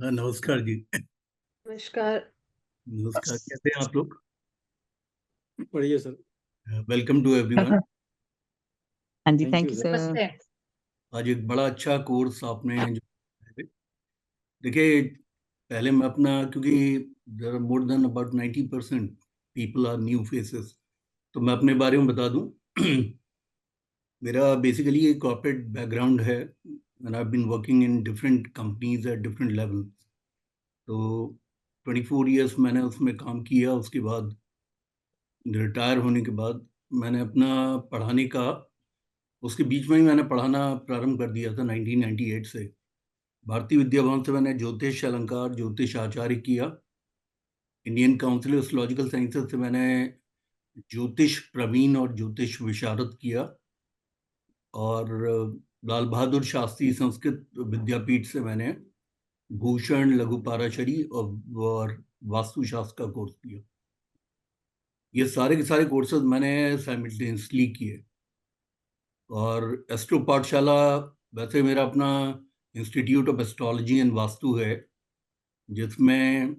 नमस्कार जी। नमस्कार। नमस्कार, कैसे हैं आप लोग? बढ़िया सर। Welcome to everyone. हाँ जी, thank thank you you sir. Sir. नमस्ते। आज एक बड़ा अच्छा कोर्स आपने देखिए, पहले मैं अपना, क्योंकि there are more than about 90% people are new faces, तो मैं अपने बारे में बता दूं। मेरा बेसिकली एक कॉर्पोरेट बैकग्राउंड है and I have been working in different companies at different level. तो 24 इयर्स मैंने उसमें काम किया। उसके बाद रिटायर होने के बाद मैंने अपना पढ़ाने का, उसके बीच में ही मैंने पढ़ाना प्रारंभ कर दिया था 1998 से। भारतीय विद्या भवन से मैंने ज्योतिष अलंकार, ज्योतिष आचार्य किया। Indian Council of astrological sciences से मैंने ज्योतिष प्रवीण और ज्योतिष विशारद किया। और लाल बहादुर शास्त्री संस्कृत विद्यापीठ से मैंने भूषण, लघु पाराशरी और वास्तुशास्त्र का कोर्स किया। ये सारे के सारे कोर्सेज मैंने साइमल्टेनियसली किए। और एस्ट्रो पाठशाला, वैसे मेरा अपना institute of astrology and vastu है, जिसमें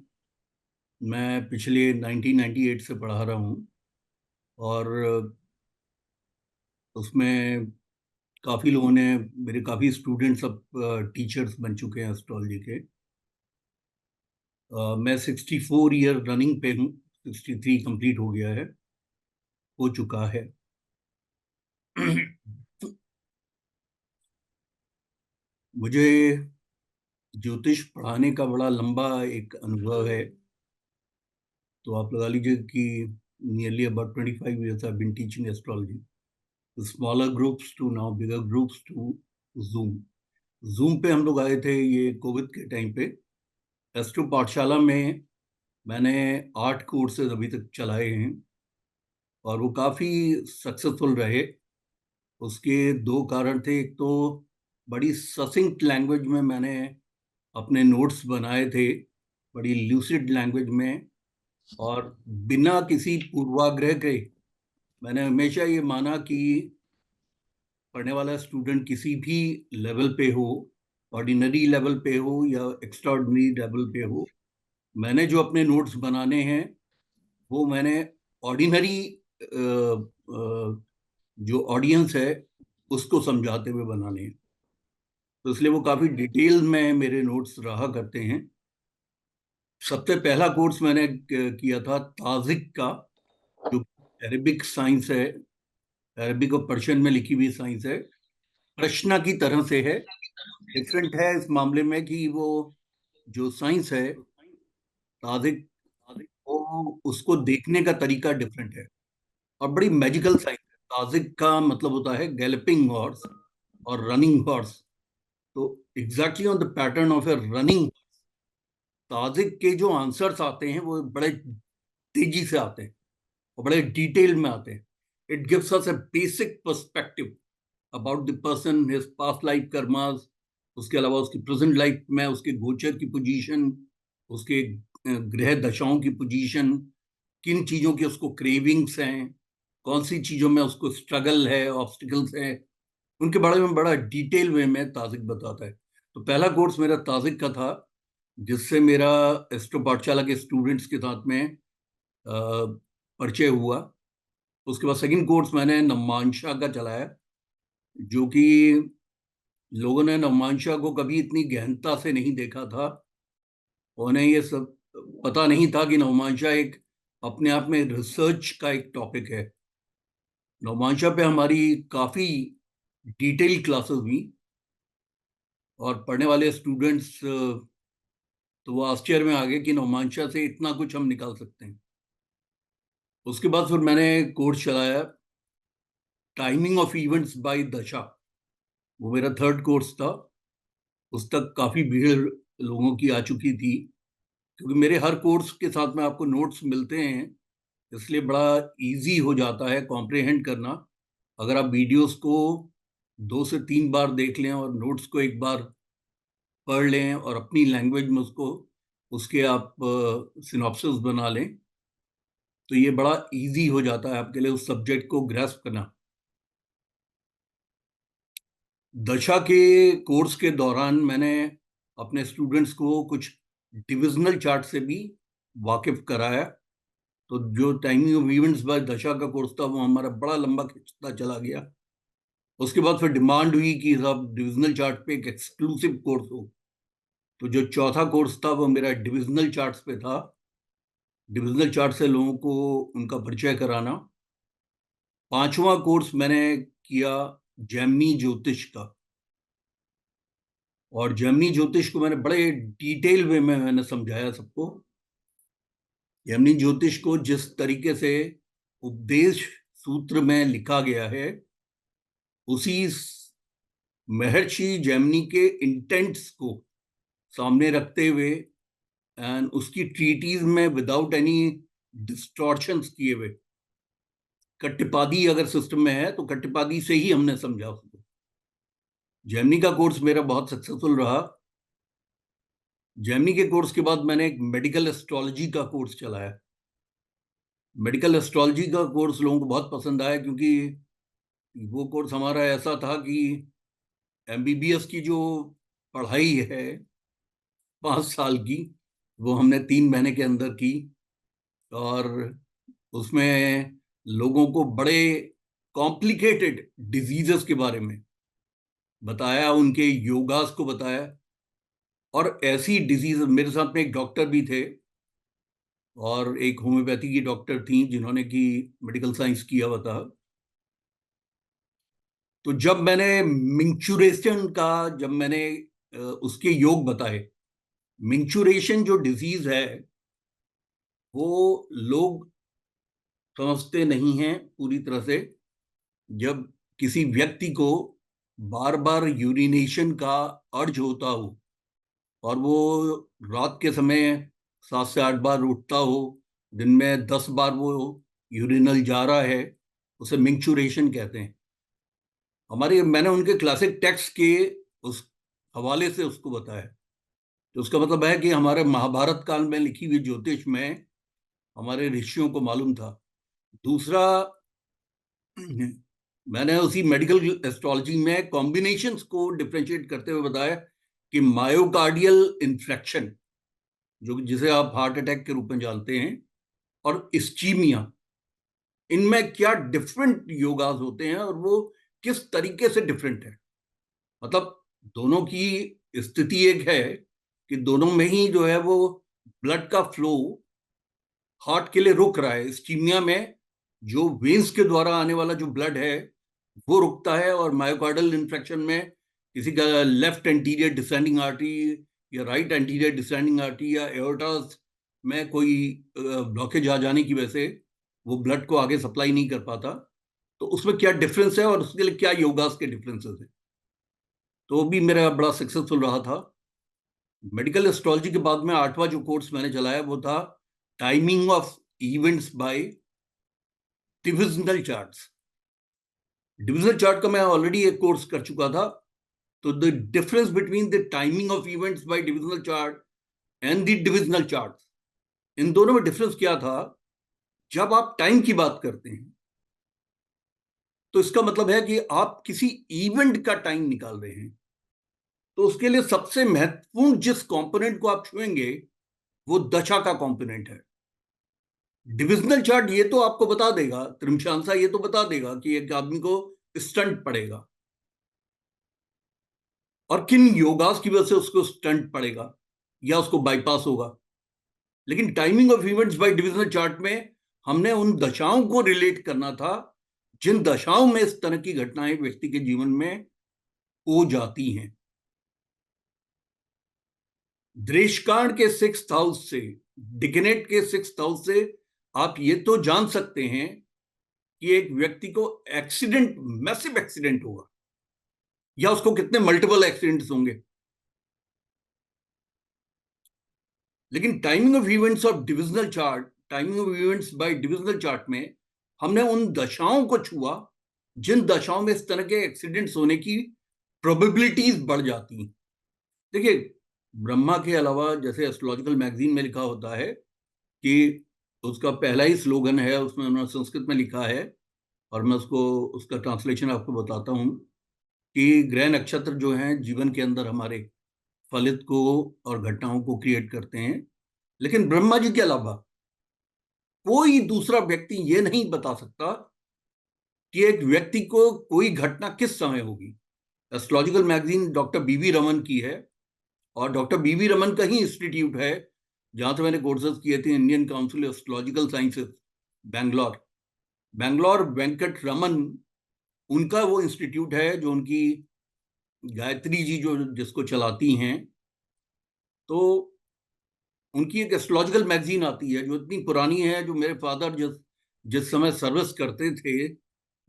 मैं पिछले 1998 से पढ़ा रहा हूँ। और उसमें काफ़ी लोगों ने, मेरे काफ़ी स्टूडेंट्स अब टीचर्स बन चुके हैं एस्ट्रोलॉजी के। मैं 64 ईयर रनिंग पे हूँ, 63 कंप्लीट हो चुका है। मुझे ज्योतिष पढ़ाने का बड़ा लंबा एक अनुभव है। तो आप लगा लीजिए कि nearly about 25 years I've been teaching astrology. The smaller groups to now bigger groups to Zoom. Zoom पे हम लोग आए थे ये कोविड के टाइम पे। एस्ट्रो पाठशाला में मैंने 8 कोर्सेज अभी तक चलाए हैं और वो काफ़ी सक्सेसफुल रहे। उसके 2 कारण थे। एक तो बड़ी ससिंक्ट लैंग्वेज में मैंने अपने नोट्स बनाए थे, बड़ी ल्यूसिड लैंग्वेज में, और बिना किसी पूर्वाग्रह के। मैंने हमेशा ये माना कि पढ़ने वाला स्टूडेंट किसी भी लेवल पे हो, ऑर्डिनरी लेवल पे हो या एक्स्ट्राऑर्डिनरी लेवल पे हो, मैंने जो अपने नोट्स बनाने हैं वो मैंने ऑर्डिनरी जो ऑडियंस है उसको समझाते हुए बनाने हैं। तो इसलिए वो काफ़ी डिटेल में मेरे नोट्स रहा करते हैं। सबसे पहला कोर्स मैंने किया था ताजिक का, जो अरेबिक साइंस है, अरबिक और पर्शियन में लिखी हुई साइंस है। प्रश्न की तरह से है, डिफरेंट है इस मामले में कि वो जो साइंस है ताजिक, वो उसको देखने का तरीका डिफरेंट है और बड़ी मैजिकल साइंस है। ताजिक का मतलब होता है गैलपिंग हॉर्स और रनिंग हॉर्स। तो exactly on the pattern of A running, Tajik के जो आंसर्स आते हैं वो बड़े तेजी से आते हैं और बड़े डिटेल में आते हैं। It gives us A basic perspective about the person, his past life karmas, उसके अलावा उसकी प्रेजेंट लाइफ में उसके गोचर की पोजीशन, उसके ग्रह दशाओं की पोजीशन, किन चीज़ों की उसको क्रेविंग्स हैं, कौन सी चीज़ों में उसको स्ट्रगल है, ऑब्स्टिकल्स हैं, उनके बारे में बड़ा डिटेल में ताजिक बताता है। तो पहला कोर्स मेरा ताजिक का था, जिससे मेरा एस्ट्रो पाठशाला के स्टूडेंट्स के साथ में परिचय हुआ। उसके बाद सेकंड कोर्स मैंने नवमांशा का चलाया, जो कि लोगों ने नवमांशा को कभी इतनी गहनता से नहीं देखा था। उन्हें ये सब पता नहीं था कि नवमांशा एक अपने आप में रिसर्च का एक टॉपिक है। नवमांशा पे हमारी काफ़ी डिटेल क्लासेस हुई और पढ़ने वाले स्टूडेंट्स तो वो आश्चर्य में आ गए कि नवमांशा से इतना कुछ हम निकाल सकते हैं। उसके बाद फिर मैंने कोर्स चलाया टाइमिंग ऑफ इवेंट्स बाय दशा, वो मेरा थर्ड कोर्स था। उस तक काफ़ी भीड़ लोगों की आ चुकी थी, क्योंकि मेरे हर कोर्स के साथ में आपको नोट्स मिलते हैं, इसलिए बड़ा इजी हो जाता है कॉम्प्रिहेंड करना। अगर आप वीडियोस को 2 से 3 बार देख लें और नोट्स को एक बार पढ़ लें और अपनी लैंग्वेज में उसको, उसके आप सिनॉप्सिस बना लें, तो ये बड़ा इजी हो जाता है आपके लिए उस सब्जेक्ट को ग्रैस्प करना। दशा के कोर्स के दौरान मैंने अपने स्टूडेंट्स को कुछ डिविजनल चार्ट से भी वाकिफ कराया। तो जो टाइमिंग ऑफ इवेंट्स बाय दशा का कोर्स था वो हमारा बड़ा लंबा खिंचता चला गया। उसके बाद फिर डिमांड हुई कि साहब डिविजनल चार्ट पे एक एक्सक्लूसिव कोर्स हो। तो जो चौथा कोर्स था वो मेरा डिविजनल चार्ट्स पे था। डिविजनल चार्ट से लोगों को उनका परिचय कराना। पांचवा कोर्स मैंने किया जैमिनी ज्योतिष का। और जैमिनी ज्योतिष को मैंने बड़े डिटेल वे में मैंने समझाया सबको। जैमिनी ज्योतिष को जिस तरीके से उपदेश सूत्र में लिखा गया है, उसी महर्षि जैमिनी के इंटेंट्स को सामने रखते हुए एंड उसकी ट्रीटीज में विदाउट एनी डिस्टॉर्शंस किए हुए, कट्टिपादी अगर सिस्टम में है तो कट्टिपादी से ही हमने समझा उसको। जैमिनी का कोर्स मेरा बहुत सक्सेसफुल रहा। जैमिनी के कोर्स के बाद मैंने एक मेडिकल एस्ट्रोलॉजी का कोर्स चलाया। मेडिकल एस्ट्रोलॉजी का कोर्स लोगों को बहुत पसंद आया, क्योंकि वो कोर्स हमारा ऐसा था कि एमबीबीएस की जो पढ़ाई है 5 साल की, वो हमने 3 महीने के अंदर की। और उसमें लोगों को बड़े कॉम्प्लिकेटेड डिजीजेस के बारे में बताया, उनके योगास को बताया। और ऐसी डिजीज, मेरे साथ में एक डॉक्टर भी थे और एक होम्योपैथी की डॉक्टर थी जिन्होंने की मेडिकल साइंस किया हुआ था। तो जब मैंने मिंचुरेशन का, जब मैंने उसके योग बताए, मिंचुरेशन जो डिजीज है वो लोग समझते नहीं हैं पूरी तरह से। जब किसी व्यक्ति को बार बार यूरिनेशन का अर्ज होता हो और वो रात के समय 7 से 8 बार उठता हो, दिन में 10 बार वो यूरिनल जा रहा है, उसे मिंचुरेशन कहते हैं। मैंने उनके क्लासिक टेक्स्ट के उस हवाले से उसको बताया। तो उसका मतलब है कि हमारे महाभारत काल में लिखी हुई ज्योतिष में हमारे ऋषियों को मालूम था। दूसरा, मैंने उसी मेडिकल एस्ट्रोलॉजी में कॉम्बिनेशंस को डिफरेंशिएट करते हुए बताया कि मायोकार्डियल इन्फ्रेक्शन, जो जिसे आप हार्ट अटैक के रूप में जानते हैं, और इस्चीमिया, इनमें क्या डिफरेंट योगास होते हैं और वो किस तरीके से डिफरेंट है। मतलब दोनों की स्थिति एक है कि दोनों में ही जो है वो ब्लड का फ्लो हार्ट के लिए रुक रहा है। इस्चीमिया में जो वेन्स के द्वारा आने वाला जो ब्लड है वो रुकता है, और मायोकार्डियल इन्फेक्शन में किसी का लेफ्ट एंटीरियर डिसेंडिंग आर्टरी या राइट एंटीरियर डिसेंडिंग आर्टरी या एओर्टास में कोई ब्लॉकेज आ जाने की वजह से वो ब्लड को आगे सप्लाई नहीं कर पाता। तो उसमें क्या डिफरेंस है और उसके लिए क्या योगास के डिफरेंसेस है। तो वो भी मेरा बड़ा सक्सेसफुल रहा था। मेडिकल एस्ट्रोलॉजी के बाद में 8वां जो कोर्स मैंने चलाया वो था timing of events by divisional charts. Divisional chart का मैं ऑलरेडी एक कोर्स कर चुका था। तो the difference between the timing of events by divisional chart and the divisional chart, इन दोनों में डिफरेंस क्या था। जब आप टाइम की बात करते हैं तो इसका मतलब है कि आप किसी इवेंट का टाइम निकाल रहे हैं। तो उसके लिए सबसे महत्वपूर्ण जिस कंपोनेंट को आप छुएंगे वो दशा का कंपोनेंट है। डिविजनल चार्ट ये तो आपको बता देगा, त्रिमशांसा ये तो बता देगा कि एक आदमी को स्टंट पड़ेगा और किन योगास की वजह से उसको स्टंट पड़ेगा या उसको बाईपास होगा। लेकिन timing of events by divisional chart में हमने उन दशाओं को रिलेट करना था जिन दशाओं में इस तरह की घटनाएं व्यक्ति के जीवन में हो जाती हैं। दृष्कांड के 6th हाउस से, डिग्नेट के 6th हाउस से आप ये तो जान सकते हैं कि एक व्यक्ति को एक्सीडेंट, मैसिव एक्सीडेंट होगा या उसको कितने मल्टीपल एक्सीडेंट्स होंगे। लेकिन timing of events of divisional chart, timing of events by divisional chart में हमने उन दशाओं को छुआ जिन दशाओं में इस तरह के एक्सीडेंट्स होने की प्रोबेबिलिटीज बढ़ जाती हैं। देखिए, ब्रह्मा के अलावा जैसे एस्ट्रोलॉजिकल मैगजीन में लिखा होता है कि उसका पहला ही स्लोगन है, उसमें उन्होंने संस्कृत में लिखा है और मैं उसका ट्रांसलेशन आपको बताता हूँ कि ग्रह नक्षत्र जो हैं जीवन के अंदर हमारे फलित को और घटनाओं को क्रिएट करते हैं। लेकिन ब्रह्मा जी के अलावा कोई दूसरा व्यक्ति ये नहीं बता सकता कि एक व्यक्ति को कोई घटना किस समय होगी। एस्ट्रोलॉजिकल मैगजीन डॉक्टर बीवी रमन की है, और डॉक्टर बीवी रमन का ही इंस्टीट्यूट है जहां से मैंने कोर्सेज किए थे, Indian Council of Astrological Sciences, Bangalore. Bangalore Venkat Raman, उनका वो इंस्टीट्यूट है जो उनकी गायत्री जी जो जिसको चलाती हैं। तो उनकी एक एस्ट्रोलॉजिकल मैगजीन आती है जो इतनी पुरानी है, जो मेरे फादर जिस जिस समय सर्विस करते थे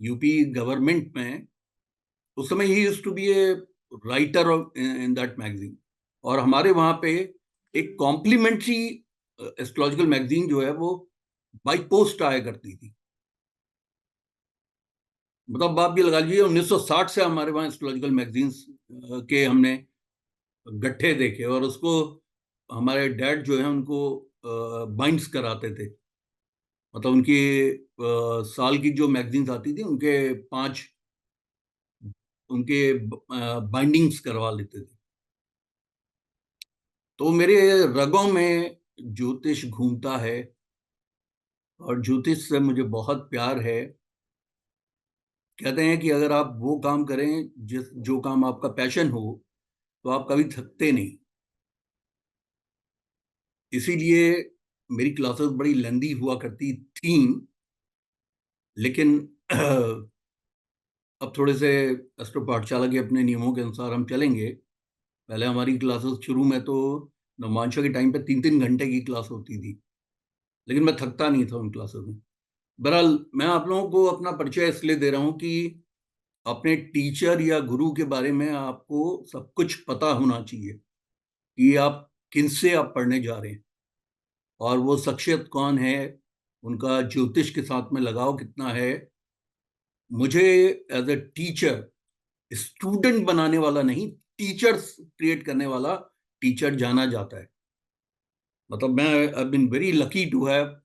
यूपी गवर्नमेंट में, उस समय ही used to be a writer in that magazine. और हमारे वहां पे एक कॉम्प्लीमेंट्री एस्ट्रोलॉजिकल मैगजीन जो है वो बाई पोस्ट आया करती थी। मतलब आप ये लगा लीजिए 1960 से हमारे वहाँ एस्ट्रोलॉजिकल मैगजीन्स के हमने गट्ठे देखे, और उसको हमारे डैड जो है उनको बाइंड्स कराते थे। मतलब उनकी साल की जो मैगजीन्स आती थी उनके 5 उनके बाइंडिंग्स करवा लेते थे। तो मेरे रगों में ज्योतिष घूमता है, और ज्योतिष से मुझे बहुत प्यार है। कहते हैं कि अगर आप वो काम करें जो काम आपका पैशन हो, तो आप कभी थकते नहीं। इसीलिए मेरी क्लासेस बड़ी लेंदी हुआ करती थी, लेकिन अब थोड़े से एस्ट्रो पाठशाला के अपने नियमों के अनुसार हम चलेंगे। पहले हमारी क्लासेस शुरू में तो नवमांशा के टाइम पे 3-3 घंटे की क्लास होती थी, लेकिन मैं थकता नहीं था उन क्लासेस में। बहरहाल मैं आप लोगों को अपना परिचय इसलिए दे रहा हूँ कि अपने टीचर या गुरु के बारे में आपको सब कुछ पता होना चाहिए कि आप किनसे आप पढ़ने जा रहे हैं, और वो शख्सियत कौन है, उनका ज्योतिष के साथ में लगाव कितना है। मुझे एज ए टीचर, स्टूडेंट बनाने वाला नहीं, टीचर्स क्रिएट करने वाला टीचर जाना जाता है। मतलब मैं I been very lucky to have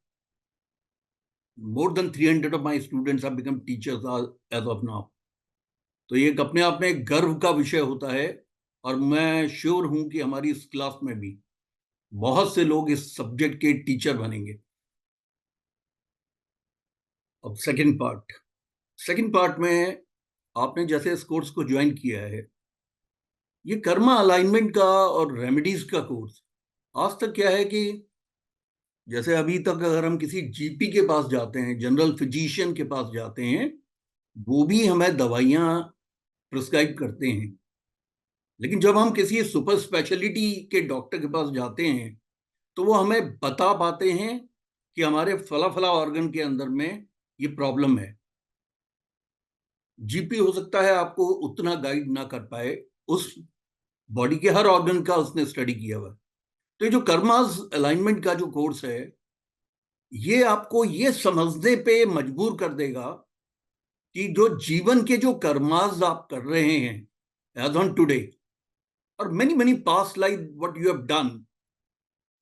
more than 300 of my students have become teachers as of now. तो ये एक अपने आप में एक गर्व का विषय होता है, और मैं श्योर हूं कि हमारी इस क्लास में भी बहुत से लोग इस सब्जेक्ट के टीचर बनेंगे। अब सेकंड पार्ट में आपने जैसे इस कोर्स को ज्वाइन किया है, ये कर्मा अलाइनमेंट का और रेमेडीज का कोर्स। आज तक क्या है कि जैसे अभी तक अगर हम किसी जीपी के पास जाते हैं, जनरल फिजिशियन के पास जाते हैं, वो भी हमें दवाइयां प्रिस्क्राइब करते हैं। लेकिन जब हम किसी सुपर स्पेशलिटी के डॉक्टर के पास जाते हैं, तो वो हमें बता पाते हैं कि हमारे फला फला ऑर्गन के अंदर में ये प्रॉब्लम है। जीपी हो सकता है आपको उतना गाइड ना कर पाए, उस बॉडी के हर ऑर्गन का उसने स्टडी किया हुआ। तो ये जो कर्मास अलाइनमेंट का जो कोर्स है, ये आपको ये समझने पे मजबूर कर देगा कि जो जीवन के जो कर्मास आप कर रहे हैं एज ऑन टुडे, और many many past life what you have done,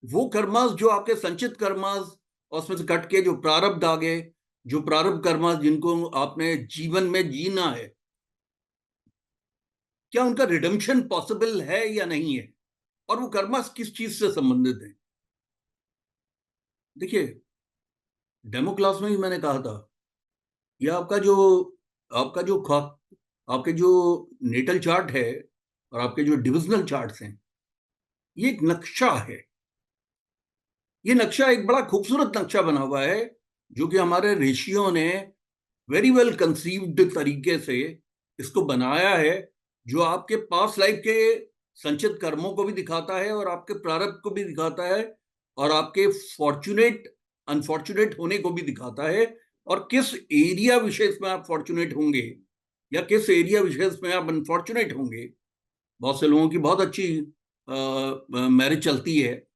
वो कर्मास जो आपके संचित कर्मास और उसमें से कट के जो प्रारब्ध आ गए, जो प्रारब्ध कर्मास जिनको आपने जीवन में जीना है, क्या उनका रिडेम्पशन पॉसिबल है या नहीं है, और वो कर्मास किस चीज से संबंधित है। देखिए, डेमो क्लास में ही मैंने कहा था, ये आपके जो नेटल चार्ट है और आपके जो डिविजनल चार्ट्स हैं, ये एक नक्शा है। ये नक्शा एक बड़ा खूबसूरत नक्शा बना हुआ है, जो कि हमारे ऋषियों ने वेरी वेल कंसीव्ड तरीके से इसको बनाया है, जो आपके पास्ट लाइफ के संचित कर्मों को भी दिखाता है और आपके प्रारब्ध को भी दिखाता है, और आपके फॉर्चुनेट अनफॉर्चुनेट होने को भी दिखाता है, और किस एरिया विशेष में आप फॉर्चुनेट होंगे या किस एरिया विशेष में आप अनफॉर्चुनेट होंगे। बहुत से लोगों की बहुत अच्छी मैरिज चलती है,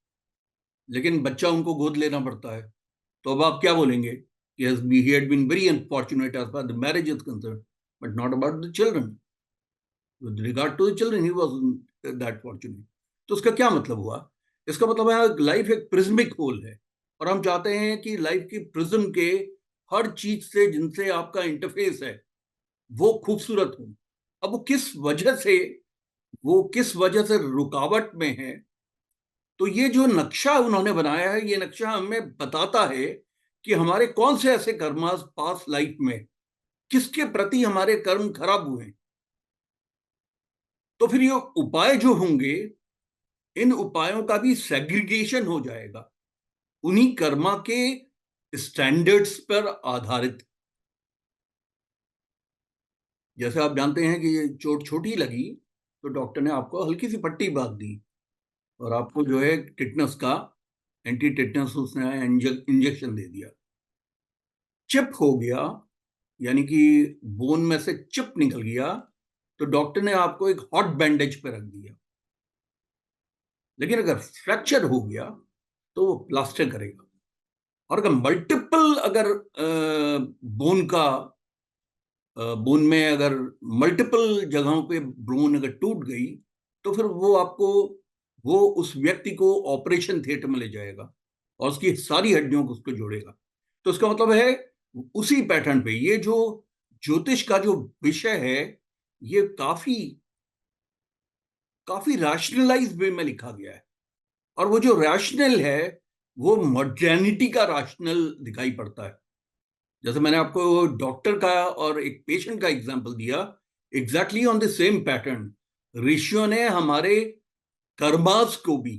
लेकिन बच्चा उनको गोद लेना पड़ता है, तो अब आप क्या बोलेंगे कि he had been very unfortunate as far as the marriage is concerned, but not about the children. With regard to the children, he wasn't that fortunate. तो उसका क्या मतलब हुआ? इसका मतलब है लाइफ एक प्रिज्मिक होल है, और हम चाहते हैं कि लाइफ की प्रिज्म के हर चीज से जिनसे आपका इंटरफेस है वो खूबसूरत हो। अब वो किस वजह से वो किस वजह से रुकावट में है। तो ये जो नक्शा उन्होंने बनाया है, ये नक्शा हमें बताता है कि हमारे कौन से ऐसे कर्मास पास लाइफ में, किसके प्रति हमारे कर्म खराब हुए। तो फिर ये उपाय जो होंगे, इन उपायों का भी सेग्रीगेशन हो जाएगा उन्हीं कर्मा के स्टैंडर्ड्स पर आधारित। जैसे आप जानते हैं कि ये चोट छोटी लगी तो डॉक्टर ने आपको हल्की सी पट्टी बांध दी और आपको जो है टिटनस का एंटी टिटनस उसने इंजेक्शन दे दिया। चिप हो गया, यानी कि बोन में से चिप निकल गया, तो डॉक्टर ने आपको एक हॉट बैंडेज पे रख दिया। लेकिन अगर फ्रैक्चर हो गया तो वो प्लास्टर करेगा। और अगर मल्टीपल, अगर बोन में अगर मल्टीपल जगहों पे बोन अगर टूट गई तो फिर वो उस व्यक्ति को ऑपरेशन थिएटर में ले जाएगा और उसकी सारी हड्डियों को उसको जोड़ेगा। तो उसका मतलब है उसी पैटर्न पे ये जो ज्योतिष का जो विषय है, ये काफी काफी रैशनलाइज वे में लिखा गया है। और वो जो रैशनल है वो मॉडर्निटी का रैशनल दिखाई पड़ता है। जैसे मैंने आपको डॉक्टर का और एक पेशेंट का एग्जांपल दिया, exactly on the same pattern ऋषियों ने हमारे कर्मास को भी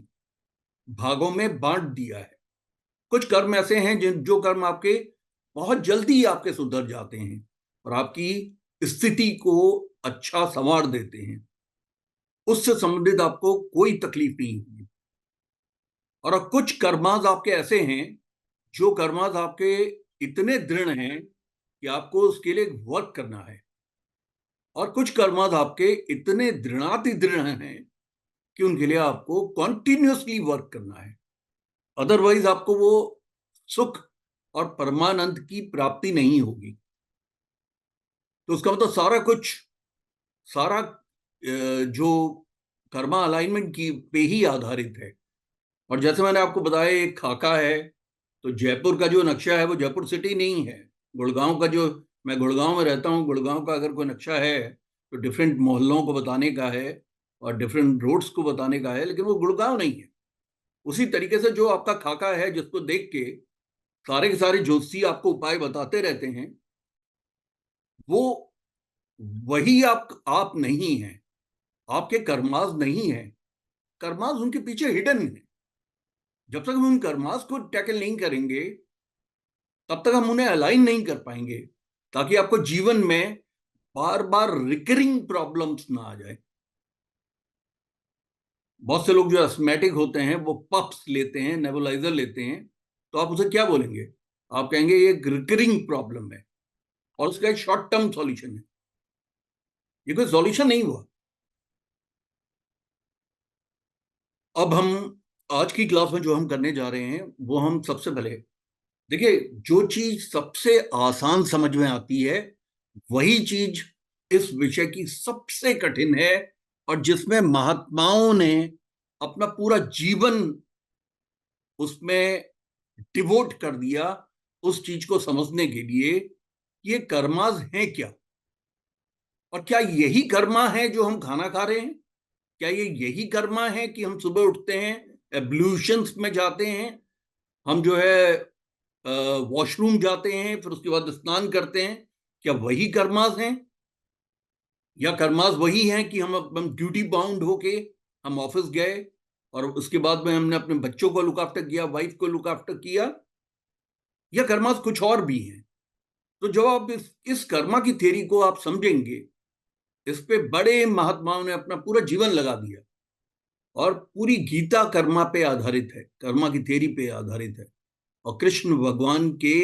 भागों में बांट दिया है। कुछ कर्म ऐसे हैं जो कर्म आपके बहुत जल्दी आपके सुधर जाते हैं और आपकी स्थिति को अच्छा संवार देते हैं, उससे संबंधित आपको कोई तकलीफ नहीं होगी। और अब कुछ कर्मास आपके ऐसे हैं जो कर्मास आपके इतने दृढ़ हैं कि आपको उसके लिए वर्क करना है, और कुछ कर्मास आपके इतने दृढ़ाति दृढ़ हैं कि उनके लिए आपको कॉन्टिन्यूसली वर्क करना है, अदरवाइज आपको वो सुख और परमानंद की प्राप्ति नहीं होगी। तो उसका मतलब सारा जो कर्मा अलाइनमेंट की पे ही आधारित है। और जैसे मैंने आपको बताया एक खाका है, तो जयपुर का जो नक्शा है वो जयपुर सिटी नहीं है। गुड़गांव का जो, मैं गुड़गांव में रहता हूँ, गुड़गांव का अगर कोई नक्शा है तो डिफरेंट मोहल्लों को बताने का है और डिफरेंट रोड्स को बताने का है, लेकिन वो गुड़गांव नहीं है। उसी तरीके से जो आपका खाका है जिसको देख के सारे के सारे ज्योतिषी आपको उपाय बताते रहते हैं, वो वही आप नहीं हैं, आपके कर्मास नहीं है। कर्मास उनके पीछे हिडन है। जब तक हम उन कर्मास को टैकल नहीं करेंगे तब तक हम उन्हें अलाइन नहीं कर पाएंगे, ताकि आपको जीवन में बार बार रिकरिंग प्रॉब्लम्स ना आ जाए। बहुत से लोग जो एस्थमेटिक होते हैं वो पफ्स लेते हैं, नेबुलाइजर लेते हैं, तो आप उसे क्या बोलेंगे? आप कहेंगे ये एक रिकरिंग प्रॉब्लम है और उसका एक शॉर्ट टर्म सॉल्यूशन है। ये कोई सॉल्यूशन नहीं हुआ। अब हम आज की क्लास में जो हम करने जा रहे हैं वो हम सबसे पहले देखिए, जो चीज सबसे आसान समझ में आती है वही चीज इस विषय की सबसे कठिन है, और जिसमें महात्माओं ने अपना पूरा जीवन उसमें डिवोट कर दिया उस चीज को समझने के लिए। ये कर्मास हैं क्या, और क्या यही कर्मा है जो हम खाना खा रहे हैं? क्या ये यही कर्मा है कि हम सुबह उठते हैं, एब्ल्यूशंस में जाते हैं, हम जो है वॉशरूम जाते हैं, फिर उसके बाद स्नान करते हैं? क्या वही कर्मास हैं? या कर्मास वही हैं कि हम ड्यूटी बाउंड होके हम ऑफिस गए और उसके बाद में हमने अपने बच्चों को लुक आफ्टर किया, वाइफ को लुक आफ्टर किया? या कर्मास कुछ और भी हैं? तो जब आप इस कर्मा की थ्योरी को आप समझेंगे, इस पे बड़े महात्माओं ने अपना पूरा जीवन लगा दिया और पूरी गीता कर्मा पे आधारित है, कर्मा की थ्योरी पे आधारित है, और कृष्ण भगवान के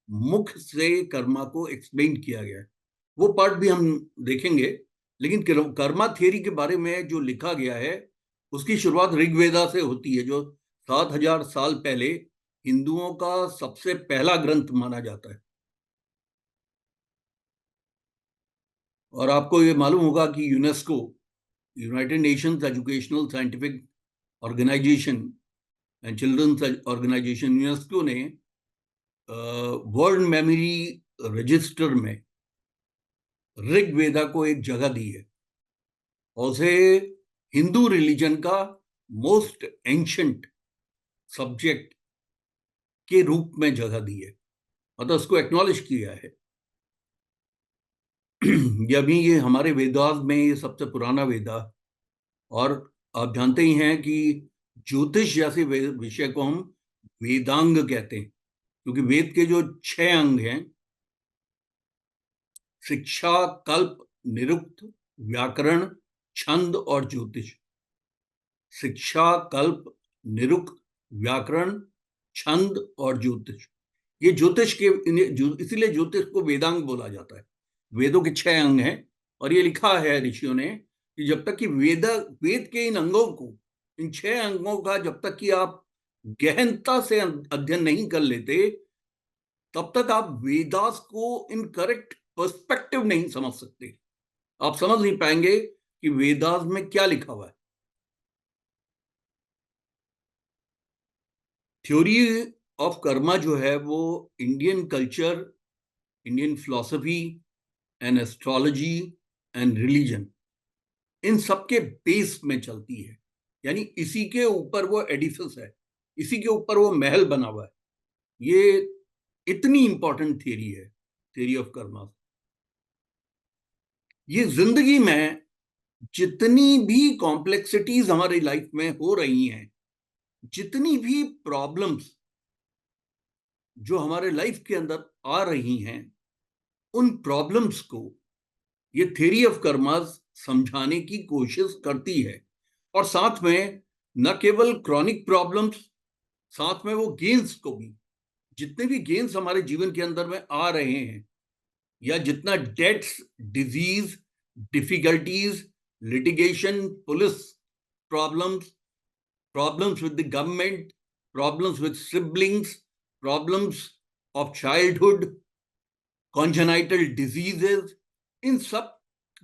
मुख से कर्मा को एक्सप्लेन किया गया है। वो पार्ट भी हम देखेंगे। लेकिन कर्मा थ्योरी के बारे में जो लिखा गया है उसकी शुरुआत ऋग्वेदा से होती है, जो 7,000 साल पहले हिंदुओं का सबसे पहला ग्रंथ माना जाता है। और आपको ये मालूम होगा कि UNESCO, United Nations Educational Scientific Organisation and children's organisation, UNESCO ने वर्ल्ड मेमोरी रजिस्टर में ऋग्वेदा को एक जगह दी है। और उसे हिंदू रिलीजन का मोस्ट एंशंट सब्जेक्ट के रूप में जगह दी है, मतलब उसको एक्नॉलेज किया है। ये हमारे वेदास में ये सबसे पुराना वेदा, और आप जानते ही हैं कि ज्योतिष जैसे विषय को हम वेदांग कहते हैं, क्योंकि वेद के जो 6 अंग हैं, शिक्षा, कल्प, निरुक्त, व्याकरण, छंद और ज्योतिष। शिक्षा, कल्प, निरुक्त, व्याकरण, छंद और ज्योतिष, ये ज्योतिष के इसीलिए ज्योतिष को वेदांग बोला जाता है। वेदों के 6 अंग हैं, और ये लिखा है ऋषियों ने कि जब तक कि वेद के इन अंगों को, इन 6 अंगों का जब तक कि आप गहनता से अध्ययन नहीं कर लेते, तब तक आप वेदास को इन करेक्ट पर्सपेक्टिव नहीं समझ सकते। आप समझ नहीं पाएंगे कि वेदास में क्या लिखा हुआ है। थ्योरी ऑफ कर्मा जो है वो Indian culture, Indian philosophy and astrology and religion, इन सबके बेस में चलती है। यानी इसी के ऊपर वो एडिफिस है, इसी के ऊपर वो महल बना हुआ है। ये इतनी इंपॉर्टेंट थियरी है, थियरी ऑफ कर्मा। ये जिंदगी में जितनी भी कॉम्प्लेक्सिटीज हमारी लाइफ में हो रही हैं, जितनी भी प्रॉब्लम्स जो हमारे लाइफ के अंदर आ रही हैं, उन प्रॉब्लम्स को ये थ्योरी ऑफ कर्मास समझाने की कोशिश करती है। और साथ में न केवल क्रॉनिक प्रॉब्लम्स, साथ में वो गेन्स को भी, जितने भी गेन्स हमारे जीवन के अंदर में आ रहे हैं, या जितना debts, disease, difficulties, litigation, police problems, problems with the government, problems with siblings, problems of childhood, congenital diseases, इन सब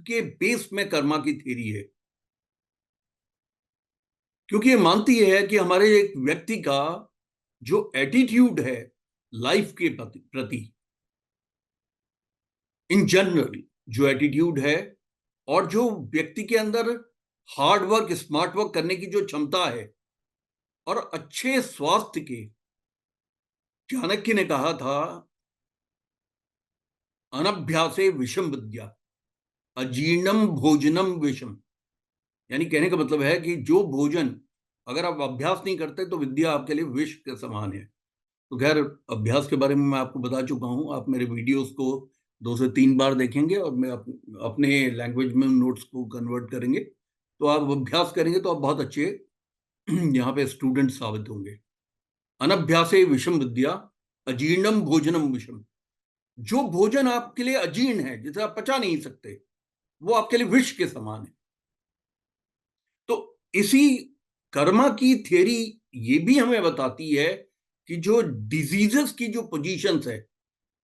के बेस में कर्मा की थ्योरी है। क्योंकि ये मानती है कि हमारे एक व्यक्ति का जो एटीट्यूड है लाइफ के प्रति, इन जनरल जो एटीट्यूड है, और जो व्यक्ति के अंदर हार्ड वर्क, स्मार्ट वर्क करने की जो क्षमता है, और अच्छे स्वास्थ्य के, चाणक्य ने कहा था अनभ्यासे विषम विद्या, अजीर्णम भोजनम विषम। यानी कहने का मतलब है कि जो भोजन अगर आप अभ्यास नहीं करते तो विद्या आपके लिए विष के समान है। तो खैर, अभ्यास के बारे में मैं आपको बता चुका हूं, आप मेरे वीडियोस को 2 से 3 बार देखेंगे, और मैं अपने लैंग्वेज में नोट्स को कन्वर्ट करेंगे, तो आप अभ्यास करेंगे तो आप बहुत अच्छे यहाँ पे स्टूडेंट साबित होंगे। अनभ्यासे विषम विद्या, अजीर्णम भोजनम विषम। जो भोजन आपके लिए अजीर्ण है, जिसे आप पचा नहीं सकते, वो आपके लिए विष के समान है। तो इसी कर्मा की थियरी ये भी हमें बताती है कि जो डिजीजेस की जो पोजीशंस है,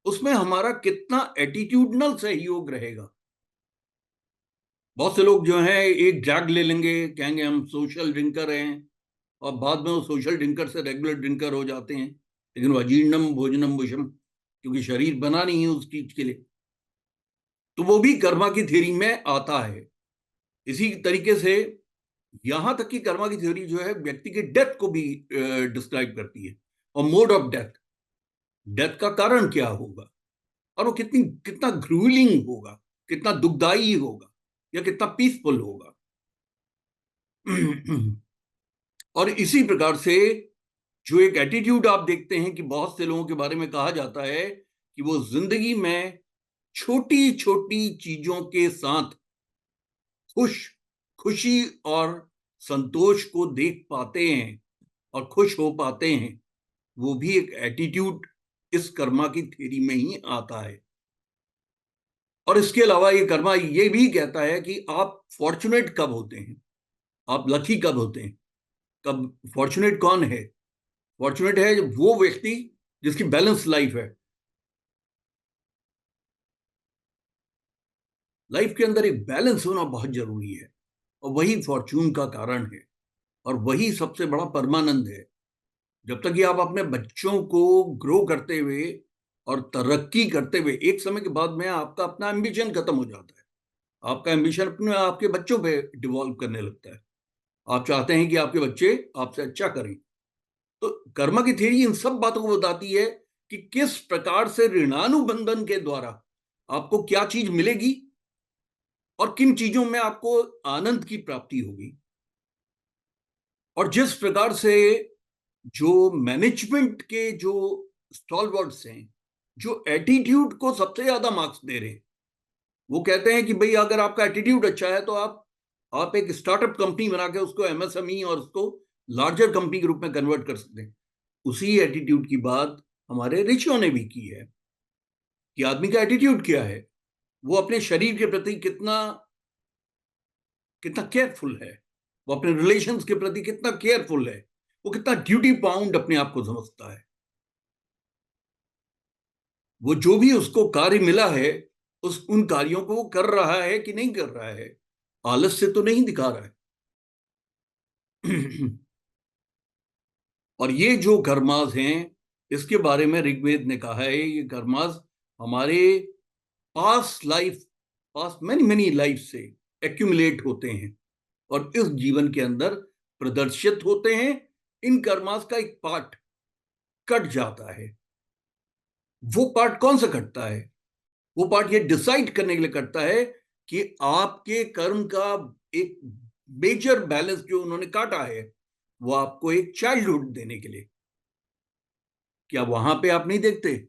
उसमें हमारा कितना एटीट्यूडनल सहयोग रहेगा। बहुत से लोग जो हैं एक ड्रग ले लेंगे, कहेंगे हम सोशल ड्रिंकर हैं, और बाद में वो सोशल ड्रिंकर से रेगुलर ड्रिंकर हो जाते हैं, लेकिन वो अजीर्णम भोजनम विषम, क्योंकि शरीर बना नहीं है उस चीज के लिए। तो वो भी कर्मा की थ्योरी में आता है। इसी तरीके से यहां तक कि कर्मा की थ्योरी जो है व्यक्ति के डेथ को भी डिस्क्राइब करती है, और मोड ऑफ डेथ, डेथ का कारण क्या होगा, और वो कितना ग्रूलिंग होगा, कितना दुखदाई होगा, या कितना पीसफुल होगा। और इसी प्रकार से जो एक एटीट्यूड आप देखते हैं कि बहुत से लोगों के बारे में कहा जाता है कि वो जिंदगी में छोटी छोटी चीजों के साथ खुशी और संतोष को देख पाते हैं और खुश हो पाते हैं, वो भी एक एटीट्यूड इस कर्मा की थ्योरी में ही आता है। और इसके अलावा ये कर्मा ये भी कहता है कि आप फॉर्चुनेट कब होते हैं, आप लकी कब होते हैं। कब फॉर्चुनेट कौन है? फॉर्चुनेट है वो व्यक्ति जिसकी बैलेंस लाइफ है। लाइफ के अंदर एक बैलेंस होना बहुत जरूरी है, और वही फॉर्चून का कारण है, और वही सबसे बड़ा परमानंद है। जब तक कि आप अपने बच्चों को ग्रो करते हुए और तरक्की करते हुए, एक समय के बाद में आपका अपना एम्बिशन खत्म हो जाता है, आपका एम्बिशन अपने आपके बच्चों पे डिवॉल्व करने लगता है। आप चाहते हैं कि आपके बच्चे आपसे अच्छा करें। तो कर्मा की थ्योरी इन सब बातों को बताती है कि किस प्रकार से ऋणानुबंधन के द्वारा आपको क्या चीज मिलेगी और किन चीजों में आपको आनंद की प्राप्ति होगी। और जिस प्रकार से जो मैनेजमेंट के जो स्टॉलवर्ड्स हैं, जो एटीट्यूड को सबसे ज्यादा मार्क्स दे रहे हैं, वो कहते हैं कि भाई अगर आपका एटीट्यूड अच्छा है तो आप एक स्टार्टअप कंपनी बना के उसको एमएसएमई और उसको लार्जर कंपनी के रूप में कन्वर्ट कर सकते हैं। उसी एटीट्यूड की बात हमारे ऋषियों ने भी की है कि आदमी का एटीट्यूड क्या है, वो अपने शरीर के प्रति कितना कितना केयरफुल है, वो अपने रिलेशंस के प्रति कितना केयरफुल है, वो कितना ड्यूटी बाउंड अपने आप को समझता है। वो जो भी उसको कार्य मिला है उन कार्यों को वो कर रहा है कि नहीं कर रहा है, आलस से तो नहीं दिखा रहा है। और ये जो कर्मास हैं, इसके बारे में ऋग्वेद ने कहा है, ये कर्मास हमारे पास्ट मैनी मैनी लाइफ से एक्यूमुलेट होते हैं और इस जीवन के अंदर प्रदर्शित होते हैं। इन कर्मास का एक पार्ट कट जाता है। वो पार्ट कौन सा कटता है? वो पार्ट ये डिसाइड करने के लिए कटता है कि आपके कर्म का एक मेजर बैलेंस जो उन्होंने काटा है वो आपको एक चाइल्डहुड देने के लिए। क्या वहां पे आप नहीं देखते,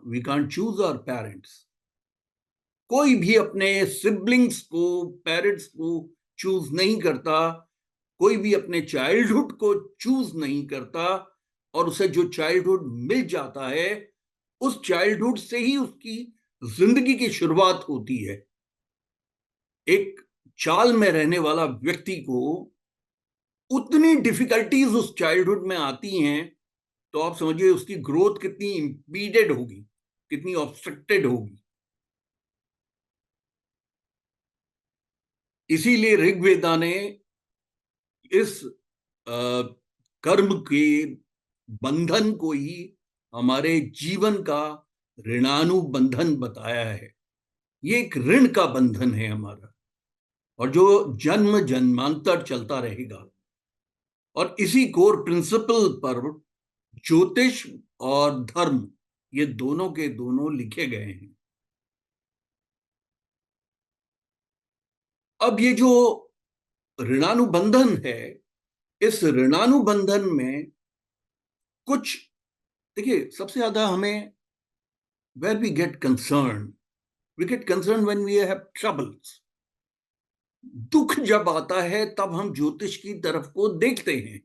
we can't choose our parents. कोई भी अपने सिबलिंग्स को, पेरेंट्स को चूज नहीं करता। कोई भी अपने चाइल्डहुड को चूज नहीं करता। और उसे जो चाइल्डहुड मिल जाता है, उस चाइल्डहुड से ही उसकी जिंदगी की शुरुआत होती है। एक चाल में रहने वाला व्यक्ति को उतनी डिफिकल्टीज उस चाइल्डहुड में आती हैं, तो आप समझिए उसकी ग्रोथ कितनी इंपीडेड होगी, कितनी ऑब्स्ट्रक्टेड होगी। इसीलिए ऋग्वेदा ने इस कर्म के बंधन को ही हमारे जीवन का ऋणानुबंधन बताया है। ये एक ऋण का बंधन है हमारा, और जो जन्म जन्मांतर चलता रहेगा। और इसी कोर प्रिंसिपल पर ज्योतिष और धर्म, ये दोनों के दोनों लिखे गए हैं। अब ये जो ऋणानुबंधन है, इस ऋणानुबंधन में कुछ, देखिए, सबसे ज्यादा हमें where we get concern when we have troubles. दुख जब आता है तब हम ज्योतिष की तरफ को देखते हैं,